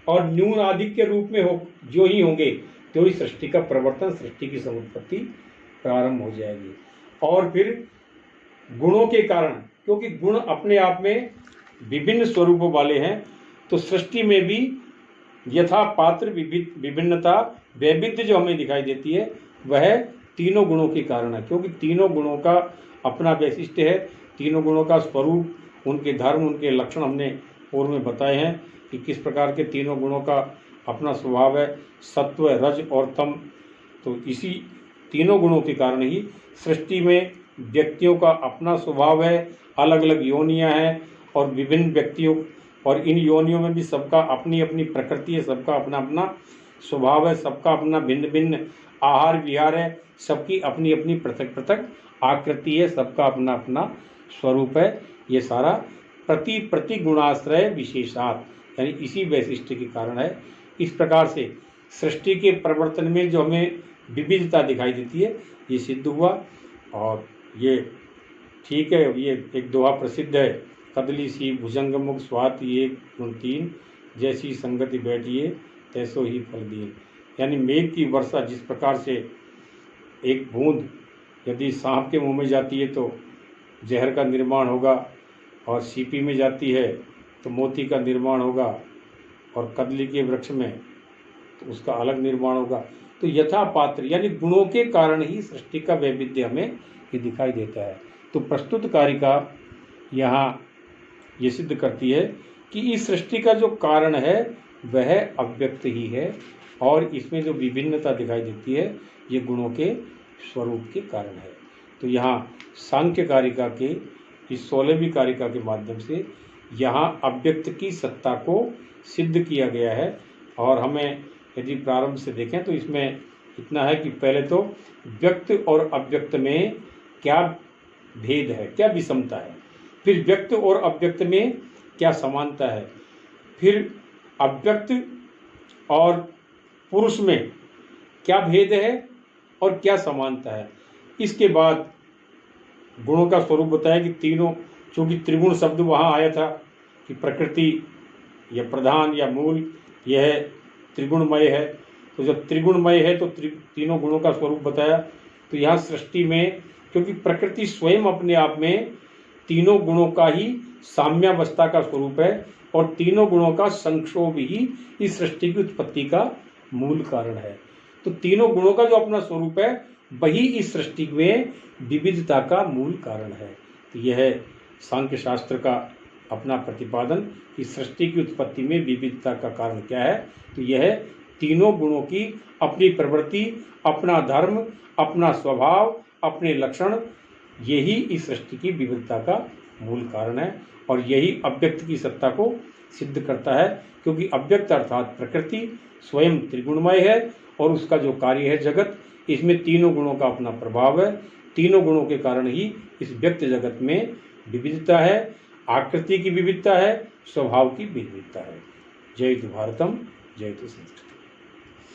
और न्यून आधिक्य रूप में हो जो ही होंगे तो ही सृष्टि का प्रवर्तन, सृष्टि की समुत्पत्ति प्रारंभ हो जाएगी। और फिर गुणों के कारण, क्योंकि गुण अपने आप में विभिन्न स्वरूपों वाले हैं, तो सृष्टि में भी यथा पात्र विभिन्नता, वैविध्य जो हमें दिखाई देती है वह तीनों गुणों के कारण है, क्योंकि तीनों गुणों का अपना वैशिष्ट्य है, तीनों गुणों का स्वरूप, उनके धर्म, उनके लक्षण हमने पूर्व में बताए हैं कि किस प्रकार के तीनों गुणों का अपना स्वभाव है, सत्व, रज और तम। तो इसी तीनों गुणों के कारण ही सृष्टि में व्यक्तियों का अपना स्वभाव है, अलग अलग योनियां हैं और विभिन्न व्यक्तियों, और इन योनियों में भी सबका अपनी अपनी प्रकृति है, सबका अपना अपना स्वभाव है, सबका अपना भिन्न भिन्न आहार विहार है, सबकी अपनी अपनी पृथक पृथक आकृति है, सबका अपना अपना स्वरूप है। ये सारा प्रति गुणाश्रय विशेषात, यानी इसी वैशिष्ट्य के कारण है। इस प्रकार से सृष्टि के प्रवर्तन में जो हमें विविधता दिखाई देती है ये सिद्ध हुआ। और ये ठीक है, ये एक दोहा प्रसिद्ध है, कदली सी भुजंग मुख स्वाति एक गुण तीन, जैसी संगति बैठिए तैसो ही फल दिए। यानी मेघ की वर्षा जिस प्रकार से एक बूंद यदि सांप के मुंह में जाती है तो जहर का निर्माण होगा, और सीपी में जाती है तो मोती का निर्माण होगा, और कदली के वृक्ष में तो उसका अलग निर्माण होगा। तो यथा पात्र यानी गुणों के कारण ही सृष्टि का वैविध्य हमें ये दिखाई देता है। तो प्रस्तुत कारिका यहाँ ये सिद्ध करती है कि इस सृष्टि का जो कारण है वह अव्यक्त ही है, और इसमें जो विभिन्नता दिखाई देती है ये गुणों के स्वरूप के कारण है। तो यहाँ सांख्य कारिका के इस 16वीं कारिका के माध्यम से यहाँ अव्यक्त की सत्ता को सिद्ध किया गया है। और हमें यदि प्रारंभ से देखें तो इसमें इतना है कि पहले तो व्यक्त और अव्यक्त में क्या भेद है, क्या विषमता है, फिर व्यक्त और अव्यक्त में क्या समानता है, फिर अव्यक्त और पुरुष में क्या भेद है और क्या समानता है। इसके बाद गुणों का स्वरूप बताया कि तीनों, चूँकि त्रिगुण शब्द वहाँ आया था कि प्रकृति या प्रधान या मूल यह त्रिगुणमय है, तो जब त्रिगुणमय है तो तीनों गुणों का स्वरूप बताया। तो यहाँ सृष्टि में क्योंकि प्रकृति स्वयं अपने आप में तीनों गुणों का ही साम्यावस्था का स्वरूप है और तीनों गुणों का संक्षोभ ही इस सृष्टि की उत्पत्ति का मूल कारण है। तो तीनों गुणों का जो अपना स्वरूप है वही इस सृष्टि में विविधता का मूल कारण है। तो यह सांख्य शास्त्र का अपना प्रतिपादन, इस सृष्टि की उत्पत्ति में विविधता का कारण क्या है, तो यह तीनों गुणों की अपनी प्रवृत्ति, अपना धर्म, अपना स्वभाव, अपने लक्षण, यही इस सृष्टि की विविधता का मूल कारण है। और यही अव्यक्त की सत्ता को सिद्ध करता है, क्योंकि अव्यक्त अर्थात प्रकृति स्वयं त्रिगुणमय है और उसका जो कार्य है जगत, इसमें तीनों गुणों का अपना प्रभाव है। तीनों गुणों के कारण ही इस व्यक्त जगत में विविधता है, आकृति की विविधता है, स्वभाव की विविधता है। जय तु भारतम, जय तु संस्कृत।